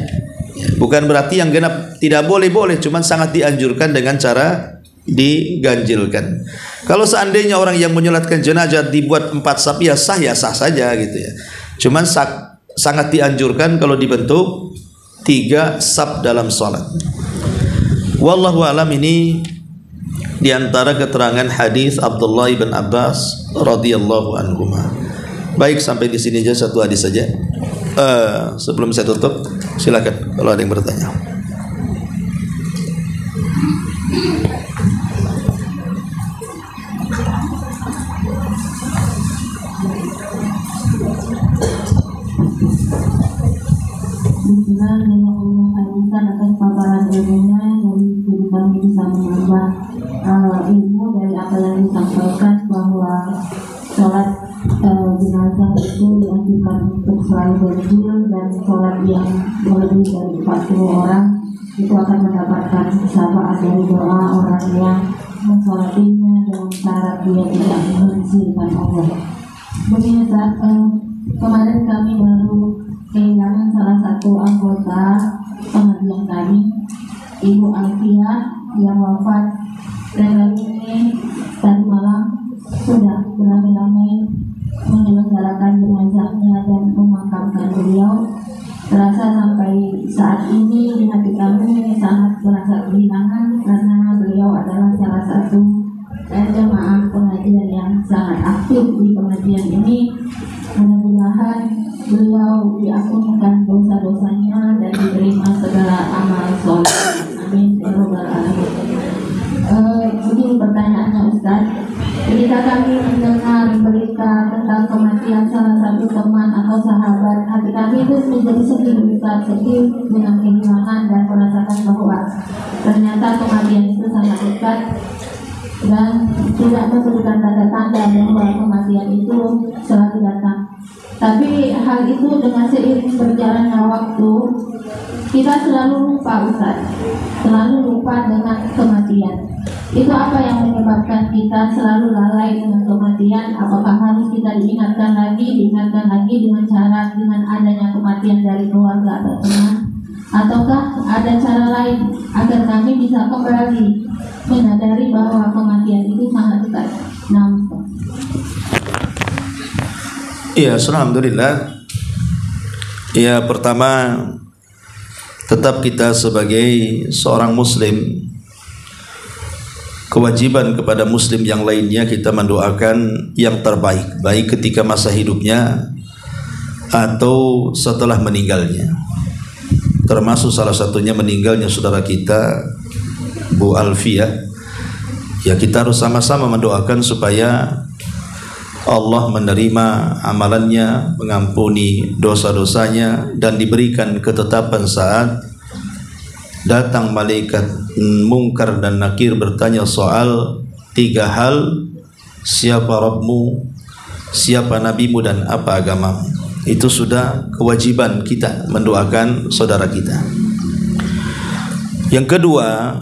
Bukan berarti yang genap tidak boleh-boleh, cuman sangat dianjurkan dengan cara diganjilkan. Kalau seandainya orang yang menyolatkan jenazah dibuat 4 saf ya sah saja gitu ya. Cuman sangat dianjurkan kalau dibentuk 3 saf dalam salat. Wallahu alam, ini diantara keterangan hadis Abdullah ibn Abbas radhiyallahu anhuma. Baik, sampai di sini aja, satu hadis saja. Sebelum saya tutup, silakan kalau ada yang bertanya. Bismillahirrahmanirrahim. Atas paparan ilmunya dari guru kami bisa menambah ilmu dari apa yang disampaikan, bahwa sholat jenazah itu dianjurkan untuk selalu ganjil, dan sholat yang lebih dari 40 orang itu akan mendapatkan syafaat dari doa orang yang mensolatinya dengan syarat dia tidak menghancurkan Allah. Begini saat kemarin kami baru kehilangan salah satu anggota pengajian kami, Ibu Alfia, yang wafat, dan ini tadi malam sudah beramai-ramai menyelenggarakan jenazahnya dan memakamkan beliau. Terasa sampai saat ini di hati kami sangat merasa kehilangan, karena beliau adalah salah satu jemaah pengajian yang sangat aktif di pengajian ini. Mudah-mudahan beliau diampunkan dosa-dosanya dan diterima segala amal soleh. Amin ya rabbal alamin. Begini pertanyaannya Ustaz, sahabat, hati kami itu menjadi sedih besar, sedih dengan kehilangan dan merasakan bahwa ternyata kematian itu sangat dekat dan tidak memberikan tanda-tanda bahwa kematian itu selalu datang. Tapi hal itu dengan seiring berjalannya waktu, kita selalu lupa Ustaz, selalu lupa dengan kematian. Itu apa yang menyebabkan kita selalu lalai dengan kematian? Apakah harus kita diingatkan lagi dengan cara dengan adanya kematian dari keluarga atau teman? Ataukah ada cara lain agar kami bisa kembali menyadari bahwa kematian itu sangat dekat? Ya, alhamdulillah. Ya, pertama tetap kita sebagai seorang muslim, kewajiban kepada muslim yang lainnya kita mendoakan yang terbaik, baik ketika masa hidupnya atau setelah meninggalnya. Termasuk salah satunya meninggalnya saudara kita Bu Alfia. Ya, kita harus sama-sama mendoakan supaya Allah menerima amalannya, mengampuni dosa-dosanya, dan diberikan ketetapan saat datang malaikat mungkar dan nakir bertanya soal 3 hal: siapa Rabbmu, siapa nabimu, dan apa agamamu. Itu sudah kewajiban kita mendoakan saudara kita. Yang kedua,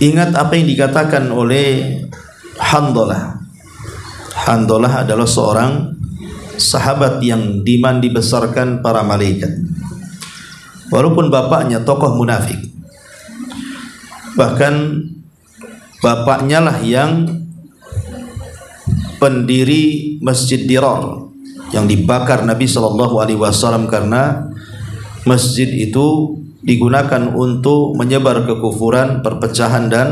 ingat apa yang dikatakan oleh Handalah. Handalah adalah seorang sahabat yang dibesarkan para malaikat. Walaupun bapaknya tokoh munafik, bahkan bapaknya lah yang pendiri Masjid Dirar yang dibakar Nabi SAW karena masjid itu digunakan untuk menyebar kekufuran, perpecahan, dan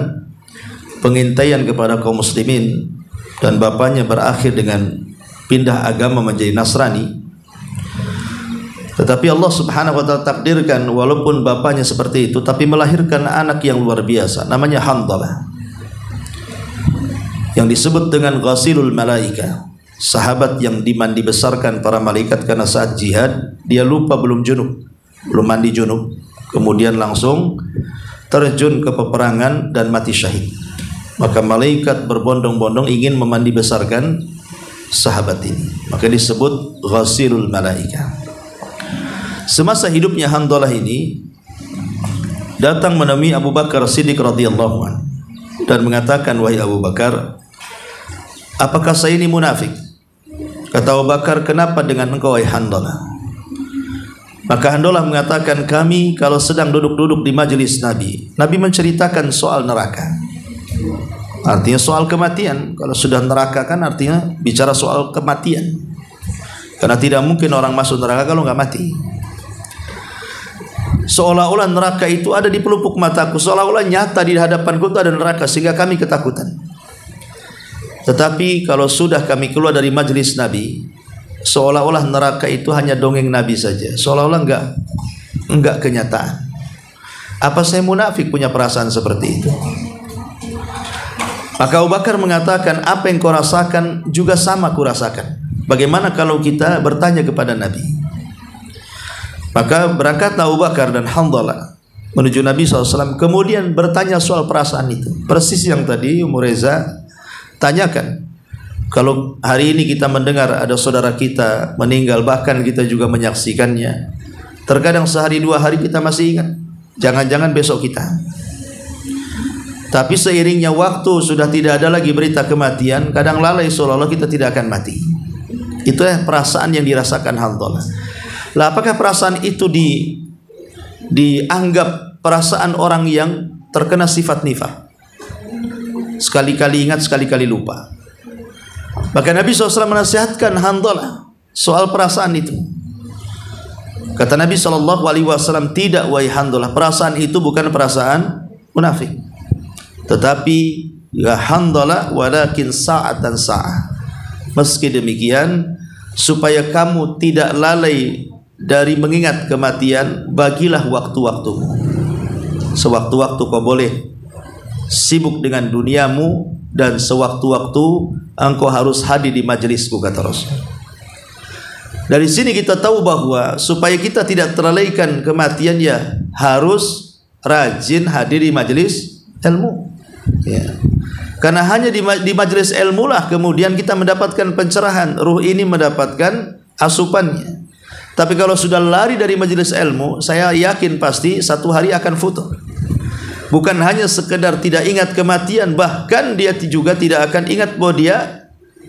pengintaian kepada kaum muslimin, dan bapaknya berakhir dengan pindah agama menjadi Nasrani. Tetapi Allah Subhanahu wa taala takdirkan walaupun bapaknya seperti itu, tapi melahirkan anak yang luar biasa, namanya Handalah, yang disebut dengan Ghasilul Malaika, sahabat yang dibesarkan para malaikat. Karena saat jihad dia lupa belum mandi junub, kemudian langsung terjun ke peperangan dan mati syahid. Maka malaikat berbondong-bondong ingin memandi besarkan sahabat ini, maka disebut Ghasilul Malaika. Semasa hidupnya Handalah ini datang menemui Abu Bakar Siddiq radhiyallahu anhu dan mengatakan, wahai Abu Bakar, apakah saya ini munafik? Kata Abu Bakar, kenapa dengan engkau wahai Handalah? Maka Handalah mengatakan, kami kalau sedang duduk-duduk di majelis Nabi, Nabi menceritakan soal neraka. Artinya soal kematian. Kalau sudah neraka kan artinya bicara soal kematian. Karena tidak mungkin orang masuk neraka kalau nggak mati. Seolah-olah neraka itu ada di pelupuk mataku, seolah-olah nyata di hadapanku itu ada neraka, sehingga kami ketakutan. Tetapi kalau sudah kami keluar dari majelis Nabi, seolah-olah neraka itu hanya dongeng Nabi saja, seolah-olah enggak kenyataan. Apa saya munafik punya perasaan seperti itu? Maka Abu Bakar mengatakan, apa yang kau rasakan juga sama ku rasakan. Bagaimana kalau kita bertanya kepada Nabi? Maka berangkatlah Abu Bakar dan Handalah menuju Nabi SAW, kemudian bertanya soal perasaan itu. Persis yang tadi Ummu Reza tanyakan. Kalau hari ini kita mendengar ada saudara kita meninggal, bahkan kita juga menyaksikannya, terkadang sehari 2 hari kita masih ingat, jangan-jangan besok kita. Tapi seiringnya waktu sudah tidak ada lagi berita kematian, kadang lalai seolah-olah kita tidak akan mati. Itulah perasaan yang dirasakan Handalah. Lah, apakah perasaan itu dianggap perasaan orang yang terkena sifat nifaq? Sekali-kali ingat, sekali-kali lupa. Maka Nabi SAW menasihatkan Handalah soal perasaan itu. Kata Nabi SAW, tidak wahai Handalah, perasaan itu bukan perasaan munafik. Tetapi ya Handalah, walakin sa'atan sa'ah. Meski demikian, supaya kamu tidak lalai dari mengingat kematian, bagilah waktu-waktumu. Sewaktu-waktu kau boleh sibuk dengan duniamu, dan sewaktu-waktu engkau harus hadir di majelisku, kata Rasul. Dari sini kita tahu bahwa supaya kita tidak terlalaikan kematian, ya harus rajin hadir di majelis ilmu. Ya. Karena hanya di majelis ilmu lah kemudian kita mendapatkan pencerahan, ruh ini mendapatkan asupannya. Tapi kalau sudah lari dari majelis ilmu, saya yakin pasti satu hari akan futur. Bukan hanya sekedar tidak ingat kematian, bahkan dia juga tidak akan ingat bahwa dia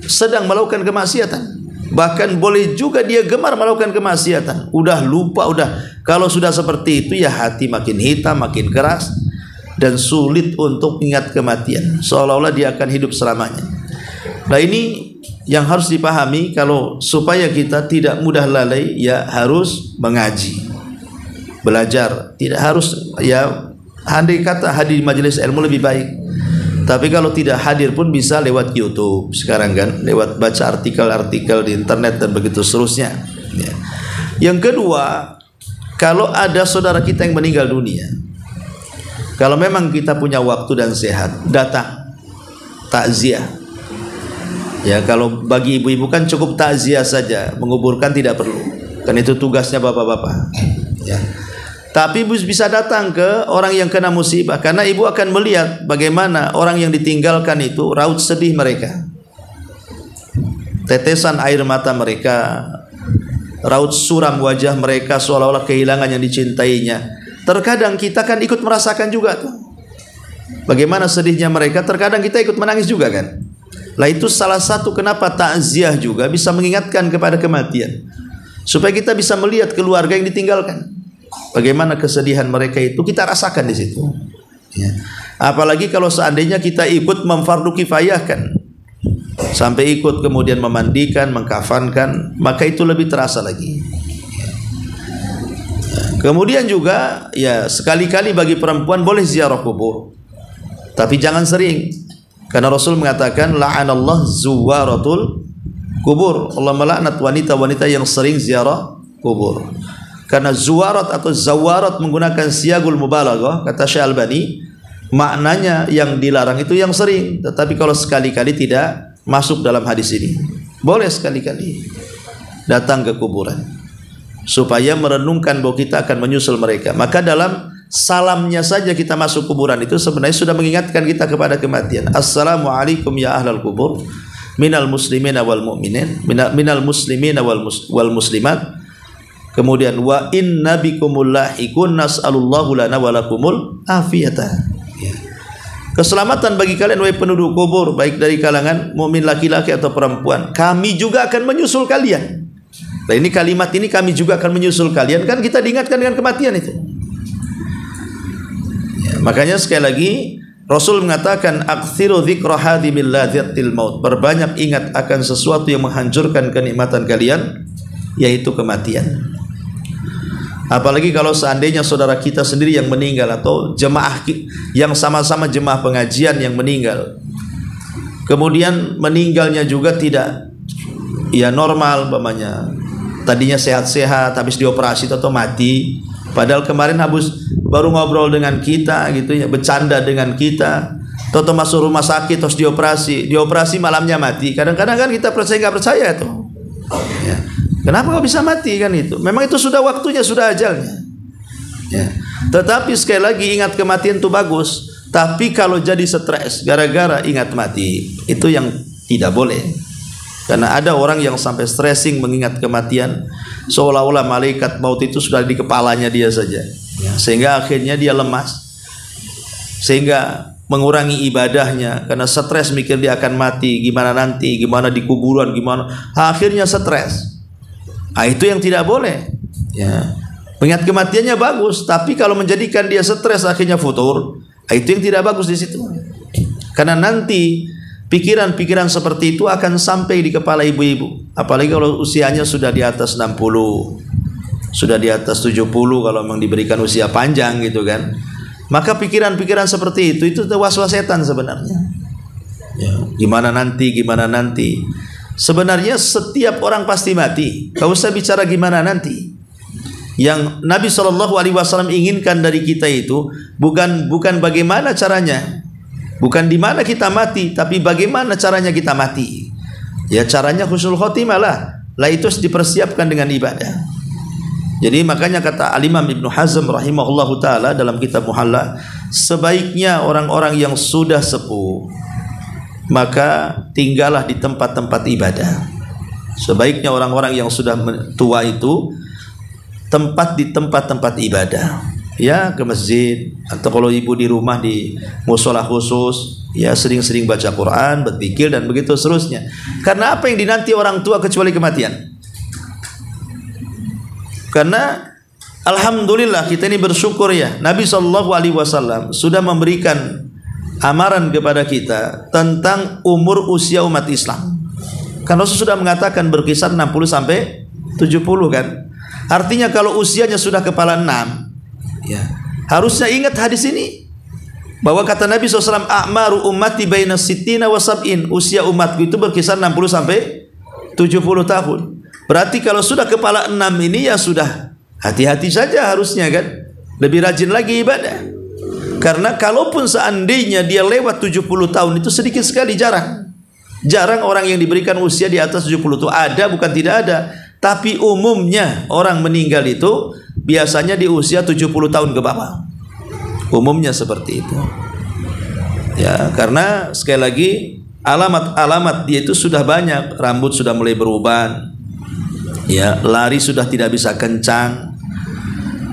sedang melakukan kemaksiatan. Bahkan boleh juga dia gemar melakukan kemaksiatan. Udah lupa, kalau sudah seperti itu ya hati makin hitam, makin keras, dan sulit untuk ingat kematian. Seolah-olah dia akan hidup selamanya. Nah ini yang harus dipahami, kalau supaya kita tidak mudah lalai, ya harus mengaji, belajar. Tidak harus, ya andai kata hadir di majelis ilmu lebih baik. Tapi kalau tidak hadir pun bisa lewat YouTube sekarang kan, lewat baca artikel-artikel di internet dan begitu seterusnya. Ya. Yang kedua, kalau ada saudara kita yang meninggal dunia, kalau memang kita punya waktu dan sehat, datang takziah. Ya, kalau bagi ibu-ibu kan cukup takziah saja, menguburkan tidak perlu. Kan itu tugasnya bapak-bapak. Ya. Tapi ibu bisa datang ke orang yang kena musibah, karena ibu akan melihat bagaimana orang yang ditinggalkan itu raut sedih mereka, tetesan air mata mereka, raut suram wajah mereka seolah-olah kehilangan yang dicintainya. Terkadang kita kan ikut merasakan juga tuh, bagaimana sedihnya mereka. Terkadang kita ikut menangis juga kan. Lah itu salah satu kenapa takziah juga bisa mengingatkan kepada kematian, supaya kita bisa melihat keluarga yang ditinggalkan. Bagaimana kesedihan mereka itu kita rasakan di situ. Ya. Apalagi kalau seandainya kita ikut memfardu kifayahkan, sampai ikut kemudian memandikan, mengkafankan, maka itu lebih terasa lagi. Kemudian juga ya sekali-kali bagi perempuan boleh ziarah kubur, tapi jangan sering, karena Rasul mengatakan la'anallah zuwaratul kubur, Allah melaknat wanita-wanita yang sering ziarah kubur. Karena zuwarat atau zawarat menggunakan siyagul mubalaghah, kata Syekh Albani, maknanya yang dilarang itu yang sering, tetapi kalau sekali-kali tidak masuk dalam hadis ini. Boleh sekali-kali datang ke kuburan supaya merenungkan bahwa kita akan menyusul mereka. Maka dalam salamnya saja kita masuk kuburan itu sebenarnya sudah mengingatkan kita kepada kematian. Assalamualaikum ya ahlal kubur minal muslimina wal mu'minin, minal muslimina wal muslimat. Kemudian wa inna bikumul lahiqun nas'alullahu lana wa lakumul afiyata. Ya. Keselamatan bagi kalian wahai penduduk kubur, baik dari kalangan mukmin laki-laki atau perempuan. Kami juga akan menyusul kalian. Nah ini kalimat ini, kami juga akan menyusul kalian, kan kita diingatkan dengan kematian itu. Ya, makanya sekali lagi Rasul mengatakan aktsiru dzikra hadimil ladzatil maut. Berbanyak ingat akan sesuatu yang menghancurkan kenikmatan kalian, yaitu kematian. Apalagi kalau seandainya saudara kita sendiri yang meninggal, atau jemaah yang sama-sama jemaah pengajian yang meninggal, kemudian meninggalnya juga tidak ya normal, umpamanya tadinya sehat-sehat, habis dioperasi atau mati, padahal kemarin baru ngobrol dengan kita gitu ya, bercanda dengan kita, atau masuk rumah sakit terus dioperasi malamnya mati. Kadang-kadang kan kita nggak percaya itu ya. Kenapa kok bisa mati kan itu? Memang itu sudah waktunya, sudah ajalnya. Ya. Tetapi sekali lagi ingat kematian itu bagus. Tapi kalau jadi stres gara-gara ingat mati, itu yang tidak boleh. Karena ada orang yang sampai stressing mengingat kematian, seolah-olah malaikat maut itu sudah di kepalanya dia saja. Ya. Sehingga akhirnya dia lemas, sehingga mengurangi ibadahnya karena stres mikir dia akan mati, gimana nanti, gimana di kuburan, gimana. Akhirnya stres. Nah, itu yang tidak boleh. Ya. Mengingat kematiannya bagus, tapi kalau menjadikan dia stres akhirnya futur, itu yang tidak bagus di situ. Karena nanti pikiran-pikiran seperti itu akan sampai di kepala ibu-ibu. Apalagi kalau usianya sudah di atas 60, sudah di atas 70 kalau memang diberikan usia panjang gitu kan. Maka pikiran-pikiran seperti itu was-was setan sebenarnya. Ya. Gimana nanti, gimana nanti. Sebenarnya setiap orang pasti mati. Gak usah bicara gimana nanti. Yang Nabi SAW inginkan dari kita itu bukan bagaimana caranya, bukan di mana kita mati, tapi bagaimana caranya kita mati. Ya caranya husnul khotimah lah. lah itu harus dipersiapkan dengan ibadah. Jadi makanya kata Al-Imam Ibnu Hazm rahimahullahu taala dalam kitab Muhalla, sebaiknya orang-orang yang sudah sepuh maka tinggallah di tempat-tempat ibadah. Sebaiknya orang-orang yang sudah tua itu di tempat-tempat ibadah. Ya, ke masjid, atau kalau ibu di rumah di mushola khusus, ya sering-sering baca Quran, berzikir dan begitu seterusnya. Karena apa yang dinanti orang tua kecuali kematian? Karena alhamdulillah kita ini bersyukur ya, Nabi SAW sudah memberikan amaran kepada kita tentang umur usia umat Islam. Karena Rasul sudah mengatakan berkisar 60 sampai 70 kan. Artinya kalau usianya sudah kepala 6, ya, harusnya ingat hadis ini bahwa kata Nabi SAW, a'maru ummati baina sittina wa sab'in, usia umatku itu berkisar 60 sampai 70 tahun. Berarti kalau sudah kepala 6 ini ya sudah hati-hati saja harusnya kan. Lebih rajin lagi ibadah. Karena kalaupun seandainya dia lewat 70 tahun itu sedikit sekali, jarang. Jarang orang yang diberikan usia di atas 70 itu. Ada bukan tidak ada. Tapi umumnya orang meninggal itu biasanya di usia 70 tahun ke bawah. Umumnya seperti itu. Ya, karena sekali lagi alamat-alamat dia itu sudah banyak. Rambut sudah mulai beruban. Ya, lari sudah tidak bisa kencang.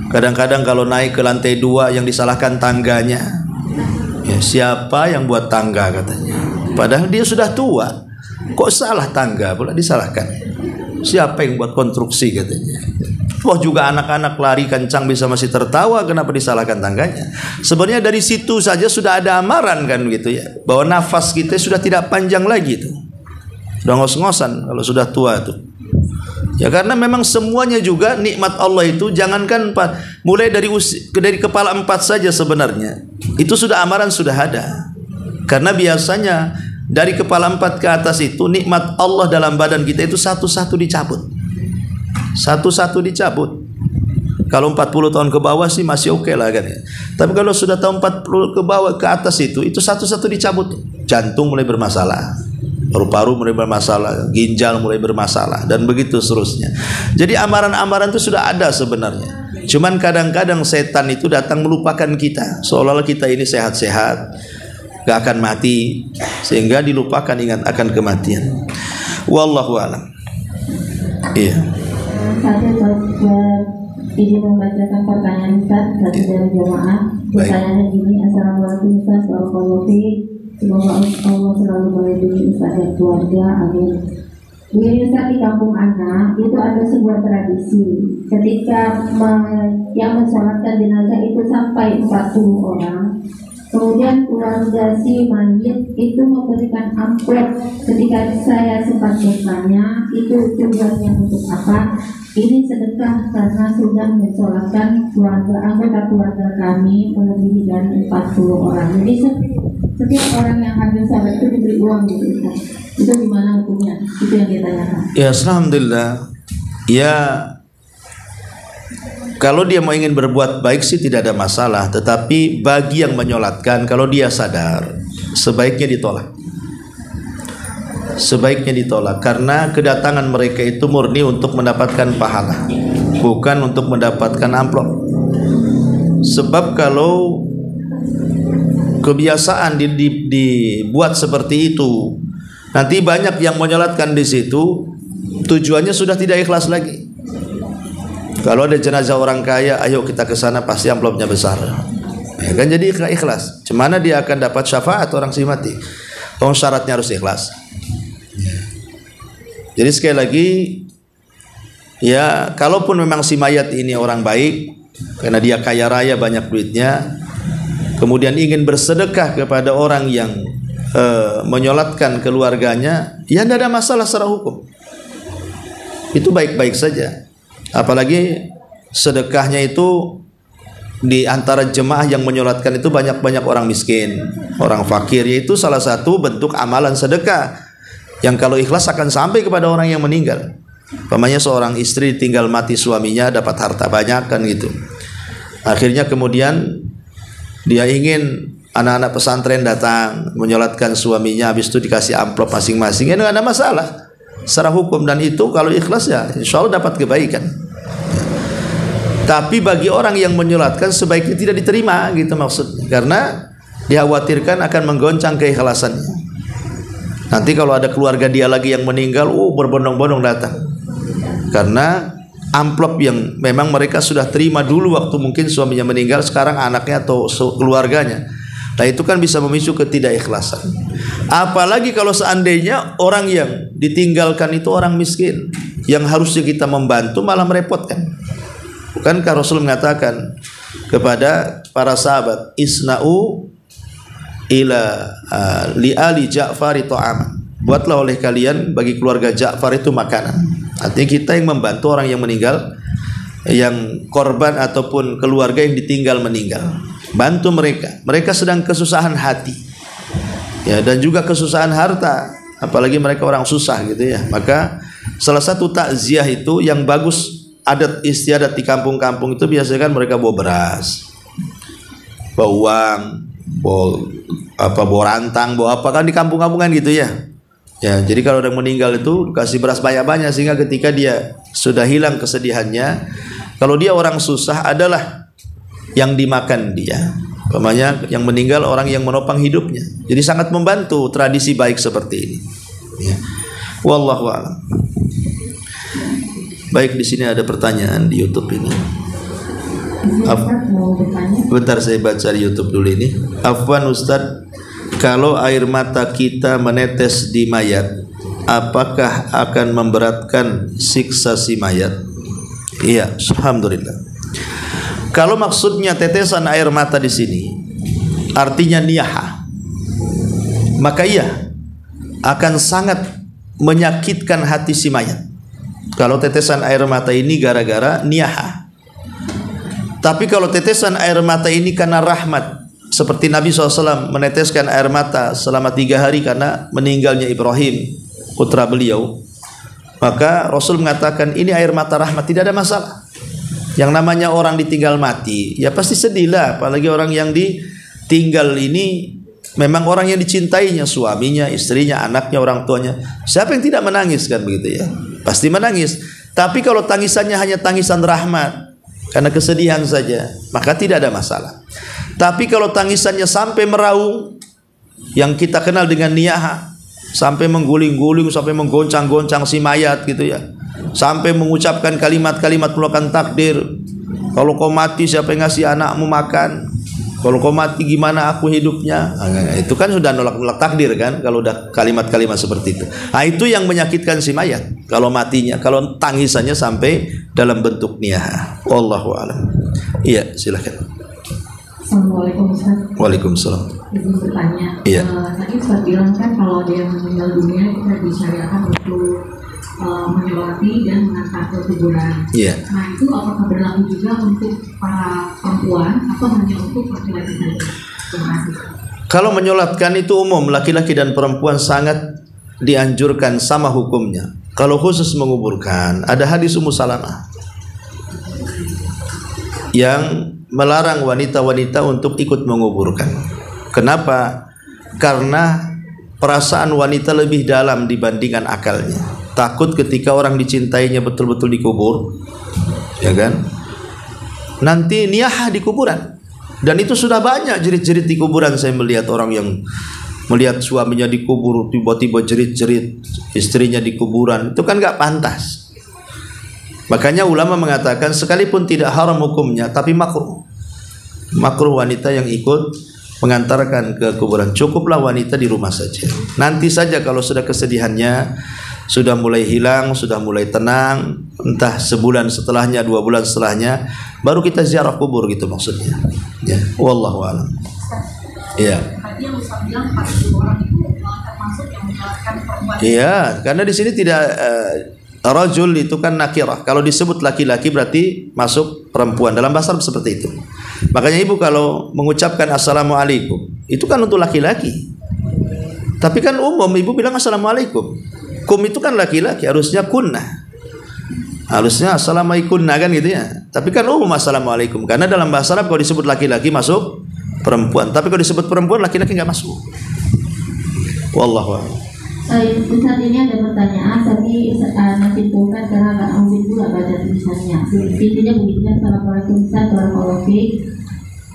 Kadang-kadang kalau naik ke lantai 2 yang disalahkan tangganya. Ya, siapa yang buat tangga katanya? Padahal dia sudah tua. Kok salah tangga pula disalahkan? Siapa yang buat konstruksi katanya? Wah, juga anak-anak lari kencang bisa masih tertawa, kenapa disalahkan tangganya? Sebenarnya dari situ saja sudah ada amaran kan gitu ya, bahwa nafas kita sudah tidak panjang lagi tuh. Sudah ngos-ngosan kalau sudah tua tuh. Ya karena memang semuanya juga nikmat Allah itu jangankan mulai dari kepala 4 saja sebenarnya. Itu sudah amaran sudah ada. Karena biasanya dari kepala 4 ke atas itu nikmat Allah dalam badan kita itu satu-satu dicabut. Satu-satu dicabut. Kalau 40 tahun ke bawah sih masih oke lah kan ya. Tapi kalau sudah tahun 40 ke bawah ke atas itu satu-satu dicabut. Jantung mulai bermasalah. Paru-paru mulai bermasalah, ginjal mulai bermasalah, dan begitu seterusnya. Jadi amaran-amaran itu sudah ada sebenarnya. Cuman kadang-kadang setan itu datang melupakan kita, seolah-olah kita ini sehat-sehat, gak akan mati, sehingga dilupakan ingat akan kematian. Wallahu a'lam. Iya. Saya izin membacakan pertanyaan Ustaz dari jamaah. Pertanyaannya gini, assalamualaikum Ustaz, warahmatullahi. Semoga Allah selalu melindungi Ustaz dan keluarga, amin. Di Ustaz, di kampung anak itu ada sebuah tradisi ketika yang mensolatkan jenazah itu sampai 40 orang. Kemudian keluarga si mayit itu memberikan amplop. Ketika saya sempat bertanya itu tujuannya untuk apa? Ini sedekah karena sudah mensolatkan anggota keluarga kami melebihi dari 40 orang. Jadi setiap orang yang hadir salat itu diberi uang gitu. Itu gimana hukumnya? Itu yang ditanyakan. Ya, alhamdulillah. Ya, kalau dia mau ingin berbuat baik sih tidak ada masalah. Tetapi bagi yang menyolatkan, kalau dia sadar, sebaiknya ditolak. Sebaiknya ditolak. Karena kedatangan mereka itu murni untuk mendapatkan pahala, bukan untuk mendapatkan amplop. Sebab kalau kebiasaan dibuat seperti itu, nanti banyak yang menyolatkan di situ, tujuannya sudah tidak ikhlas lagi. Kalau ada jenazah orang kaya, ayo kita ke sana, pasti amplopnya besar. Ya kan, jadi ikhlas. Cemana dia akan dapat syafaat orang si mati? Syaratnya harus ikhlas. Jadi sekali lagi, ya kalaupun memang si mayat ini orang baik, karena dia kaya raya banyak duitnya, kemudian ingin bersedekah kepada orang yang menyolatkan keluarganya, ya tidak ada masalah secara hukum. Itu baik-baik saja. Apalagi sedekahnya itu di antara jemaah yang menyolatkan itu banyak-banyak orang miskin, orang fakir, yaitu salah satu bentuk amalan sedekah yang kalau ikhlas akan sampai kepada orang yang meninggal. Umpamanya seorang istri tinggal mati suaminya, dapat harta banyak kan gitu. Akhirnya kemudian dia ingin anak-anak pesantren datang menyolatkan suaminya, habis itu dikasih amplop masing-masing, ya tidak ada masalah. secara hukum, dan itu kalau ikhlas ya insya Allah dapat kebaikan. Tapi bagi orang yang menyolatkan sebaiknya tidak diterima gitu maksudnya, karena dikhawatirkan akan menggoncang keikhlasannya. Nanti kalau ada keluarga dia lagi yang meninggal, berbondong-bondong datang, karena amplop yang memang mereka sudah terima dulu waktu mungkin suaminya meninggal, sekarang anaknya atau keluarganya. Nah itu kan bisa memicu ketidakikhlasan. Apalagi kalau seandainya orang yang ditinggalkan itu orang miskin, yang harusnya kita membantu malah merepotkan. Bukankah Rasul mengatakan kepada para sahabat, isna'u ila li ali Ja'far ta'aman, buatlah oleh kalian bagi keluarga Ja'far itu makanan. Artinya kita yang membantu orang yang meninggal, yang korban ataupun keluarga yang ditinggal meninggal, bantu mereka. Mereka sedang kesusahan hati ya, dan juga kesusahan harta, apalagi mereka orang susah gitu ya. Maka salah satu takziah itu yang bagus, adat istiadat di kampung-kampung itu biasanya kan mereka bawa beras, bawa uang, bawa rantang, bawa apa kan di kampung-kampung kan gitu ya. Ya, jadi kalau orang meninggal itu kasih beras banyak-banyak, sehingga ketika dia sudah hilang kesedihannya, kalau dia orang susah adalah yang dimakan dia. Umpamanya yang meninggal orang yang menopang hidupnya. Jadi sangat membantu tradisi baik seperti ini. Ya. Wallahu a'lam. Baik, di sini ada pertanyaan di YouTube ini. Bentar saya baca di YouTube dulu ini. Afwan Ustaz, kalau air mata kita menetes di mayat, apakah akan memberatkan siksa si mayat? Iya, alhamdulillah. Kalau maksudnya tetesan air mata di sini artinya niyaha, maka iya akan sangat menyakitkan hati si mayat. Kalau tetesan air mata ini gara-gara niyaha. Tapi kalau tetesan air mata ini karena rahmat, seperti Nabi SAW meneteskan air mata selama 3 hari karena meninggalnya Ibrahim, putra beliau, maka Rasul mengatakan ini air mata rahmat, tidak ada masalah. Yang namanya orang ditinggal mati, ya pasti sedih lah. Apalagi orang yang ditinggal ini memang orang yang dicintainya, suaminya, istrinya, anaknya, orang tuanya. Siapa yang tidak menangis kan begitu ya? Pasti menangis. Tapi kalau tangisannya hanya tangisan rahmat, karena kesedihan saja, maka tidak ada masalah. Tapi kalau tangisannya sampai meraung, yang kita kenal dengan niyaha, sampai mengguling-guling, sampai menggoncang-goncang si mayat gitu ya, sampai mengucapkan kalimat-kalimat melakukan takdir. Kalau kau mati siapa yang ngasih anakmu makan? Kalau kau mati gimana aku hidupnya? Nah, itu kan sudah nolak-nolak takdir kan, kalau udah kalimat-kalimat seperti itu. Nah, itu yang menyakitkan si mayat kalau matinya, kalau tangisannya sampai dalam bentuk niyaha. Wallahu a'lam. Iya, silakan. Assalamualaikum Ustaz. Waalaikumsalam. Izin bertanya. Iya. Tadi Ustaz bilang kan kalau ada yang meninggal dunia kita disyariatkan untuk menyolati dan mengantar ke kuburan. Iya. Nah itu apakah berlaku juga untuk para perempuan atau hanya untuk laki-laki saja? Terima kasih. Kalau menyolatkan itu umum, laki-laki dan perempuan sangat dianjurkan sama hukumnya. Kalau khusus menguburkan, ada hadis Ummu Salamah yang melarang wanita-wanita untuk ikut menguburkan. Kenapa? Karena perasaan wanita lebih dalam dibandingkan akalnya. Takut ketika orang dicintainya betul-betul dikubur, ya kan? Nanti niyaha di kuburan. Dan itu sudah banyak jerit-jerit di kuburan. Saya melihat orang yang melihat suaminya dikubur, tiba-tiba jerit-jerit istrinya di kuburan. Itu kan gak pantas. Makanya ulama mengatakan sekalipun tidak haram hukumnya, tapi makruh. Makruh wanita yang ikut mengantarkan ke kuburan. Cukuplah wanita di rumah saja. Nanti saja kalau sudah kesedihannya sudah mulai hilang, sudah mulai tenang, entah sebulan setelahnya, 2 bulan setelahnya, baru kita ziarah kubur gitu maksudnya. Ya, wallahu a'lam. Iya. Tadi yang Ustaz bilang 40 orang itu termasuk yang menjelaskan perempuan. Iya, karena di sini tidak rajul itu kan nakirah. Kalau disebut laki-laki berarti masuk perempuan. Dalam bahasa Arab seperti itu. Makanya ibu kalau mengucapkan assalamualaikum, itu kan untuk laki-laki. Tapi kan umum ibu bilang assalamualaikum. Kum itu kan laki-laki, harusnya kunna. Harusnya assalamualaikum kan gitu ya. Tapi kan umum assalamualaikum. Karena dalam bahasa Arab kalau disebut laki-laki masuk perempuan. Tapi kalau disebut perempuan laki-laki enggak masuk. Wallahu a'lam. Ustaz, ini ada pertanyaan tapi simpulkan karena nggak mungkin juga baca tulisannya. Intinya begini, Assalamualaikum Ustaz, warahmatullahi wabarakatuh.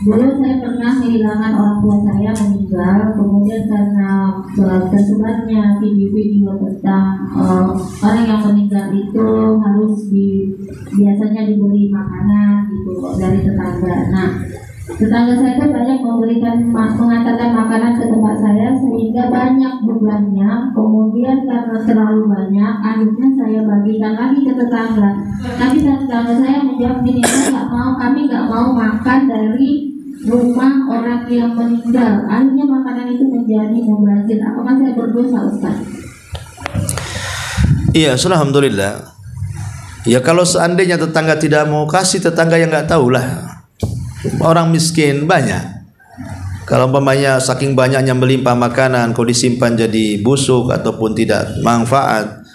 Dulu saya pernah kehilangan orang tua saya meninggal, kemudian karena tersebarnya video-video tentang orang yang meninggal itu harus biasanya diberi makanan gitu dari tetangga. Nah, tetangga saya itu banyak mengantarkan makanan ke tempat saya sehingga banyak bebannya. Kemudian karena terlalu banyak, akhirnya saya bagikan lagi ke tetangga. Tapi tetangga saya menjawab gini, kami nggak mau makan dari rumah orang yang meninggal. Akhirnya makanan itu menjadi mubazir. Apakah saya berdosa, Ustaz? Iya, alhamdulillah. Ya kalau seandainya tetangga tidak mau kasih, tetangga yang nggak tahu lah. Orang miskin banyak. Kalau umpamanya saking banyaknya melimpah makanan, kau disimpan jadi busuk ataupun tidak manfaat,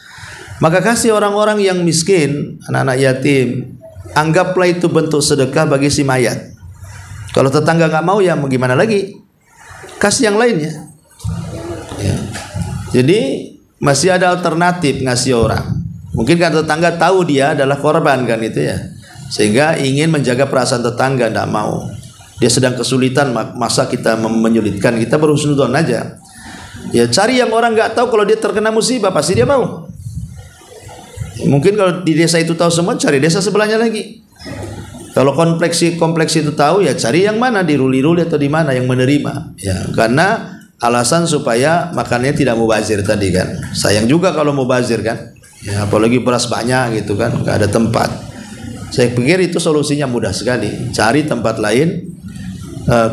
maka kasih orang-orang yang miskin, anak-anak yatim. Anggaplah itu bentuk sedekah bagi si mayat. Kalau tetangga nggak mau, ya mau gimana lagi? Kasih yang lainnya. Ya. Jadi masih ada alternatif ngasih orang. Mungkin kan tetangga tahu dia adalah korban kan itu ya, sehingga ingin menjaga perasaan tetangga, tidak mau. Dia sedang kesulitan, masa kita menyulitkan? Kita berhusnuzon aja. Ya cari yang orang nggak tahu kalau dia terkena musibah, pasti dia mau. Mungkin kalau di desa itu tahu semua, cari desa sebelahnya lagi. Kalau kompleks itu tahu, ya cari yang mana, di Ruli-Ruli atau di mana yang menerima. Ya, karena alasan supaya makannya tidak mubazir tadi kan. Sayang juga kalau mubazir kan. Ya, apalagi beras banyak gitu kan, nggak ada tempat. Saya pikir itu solusinya mudah sekali. Cari tempat lain,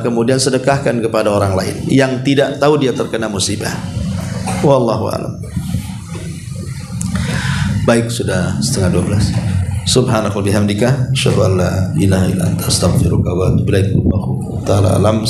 kemudian sedekahkan kepada orang lain yang tidak tahu dia terkena musibah. Wallahu a'lam. Baik, sudah 11:30. Subhanaka bihamdika asyhadu an la ilaha illa anta astaghfiruka wa atubu ilaik. Wallahu ta'ala alam.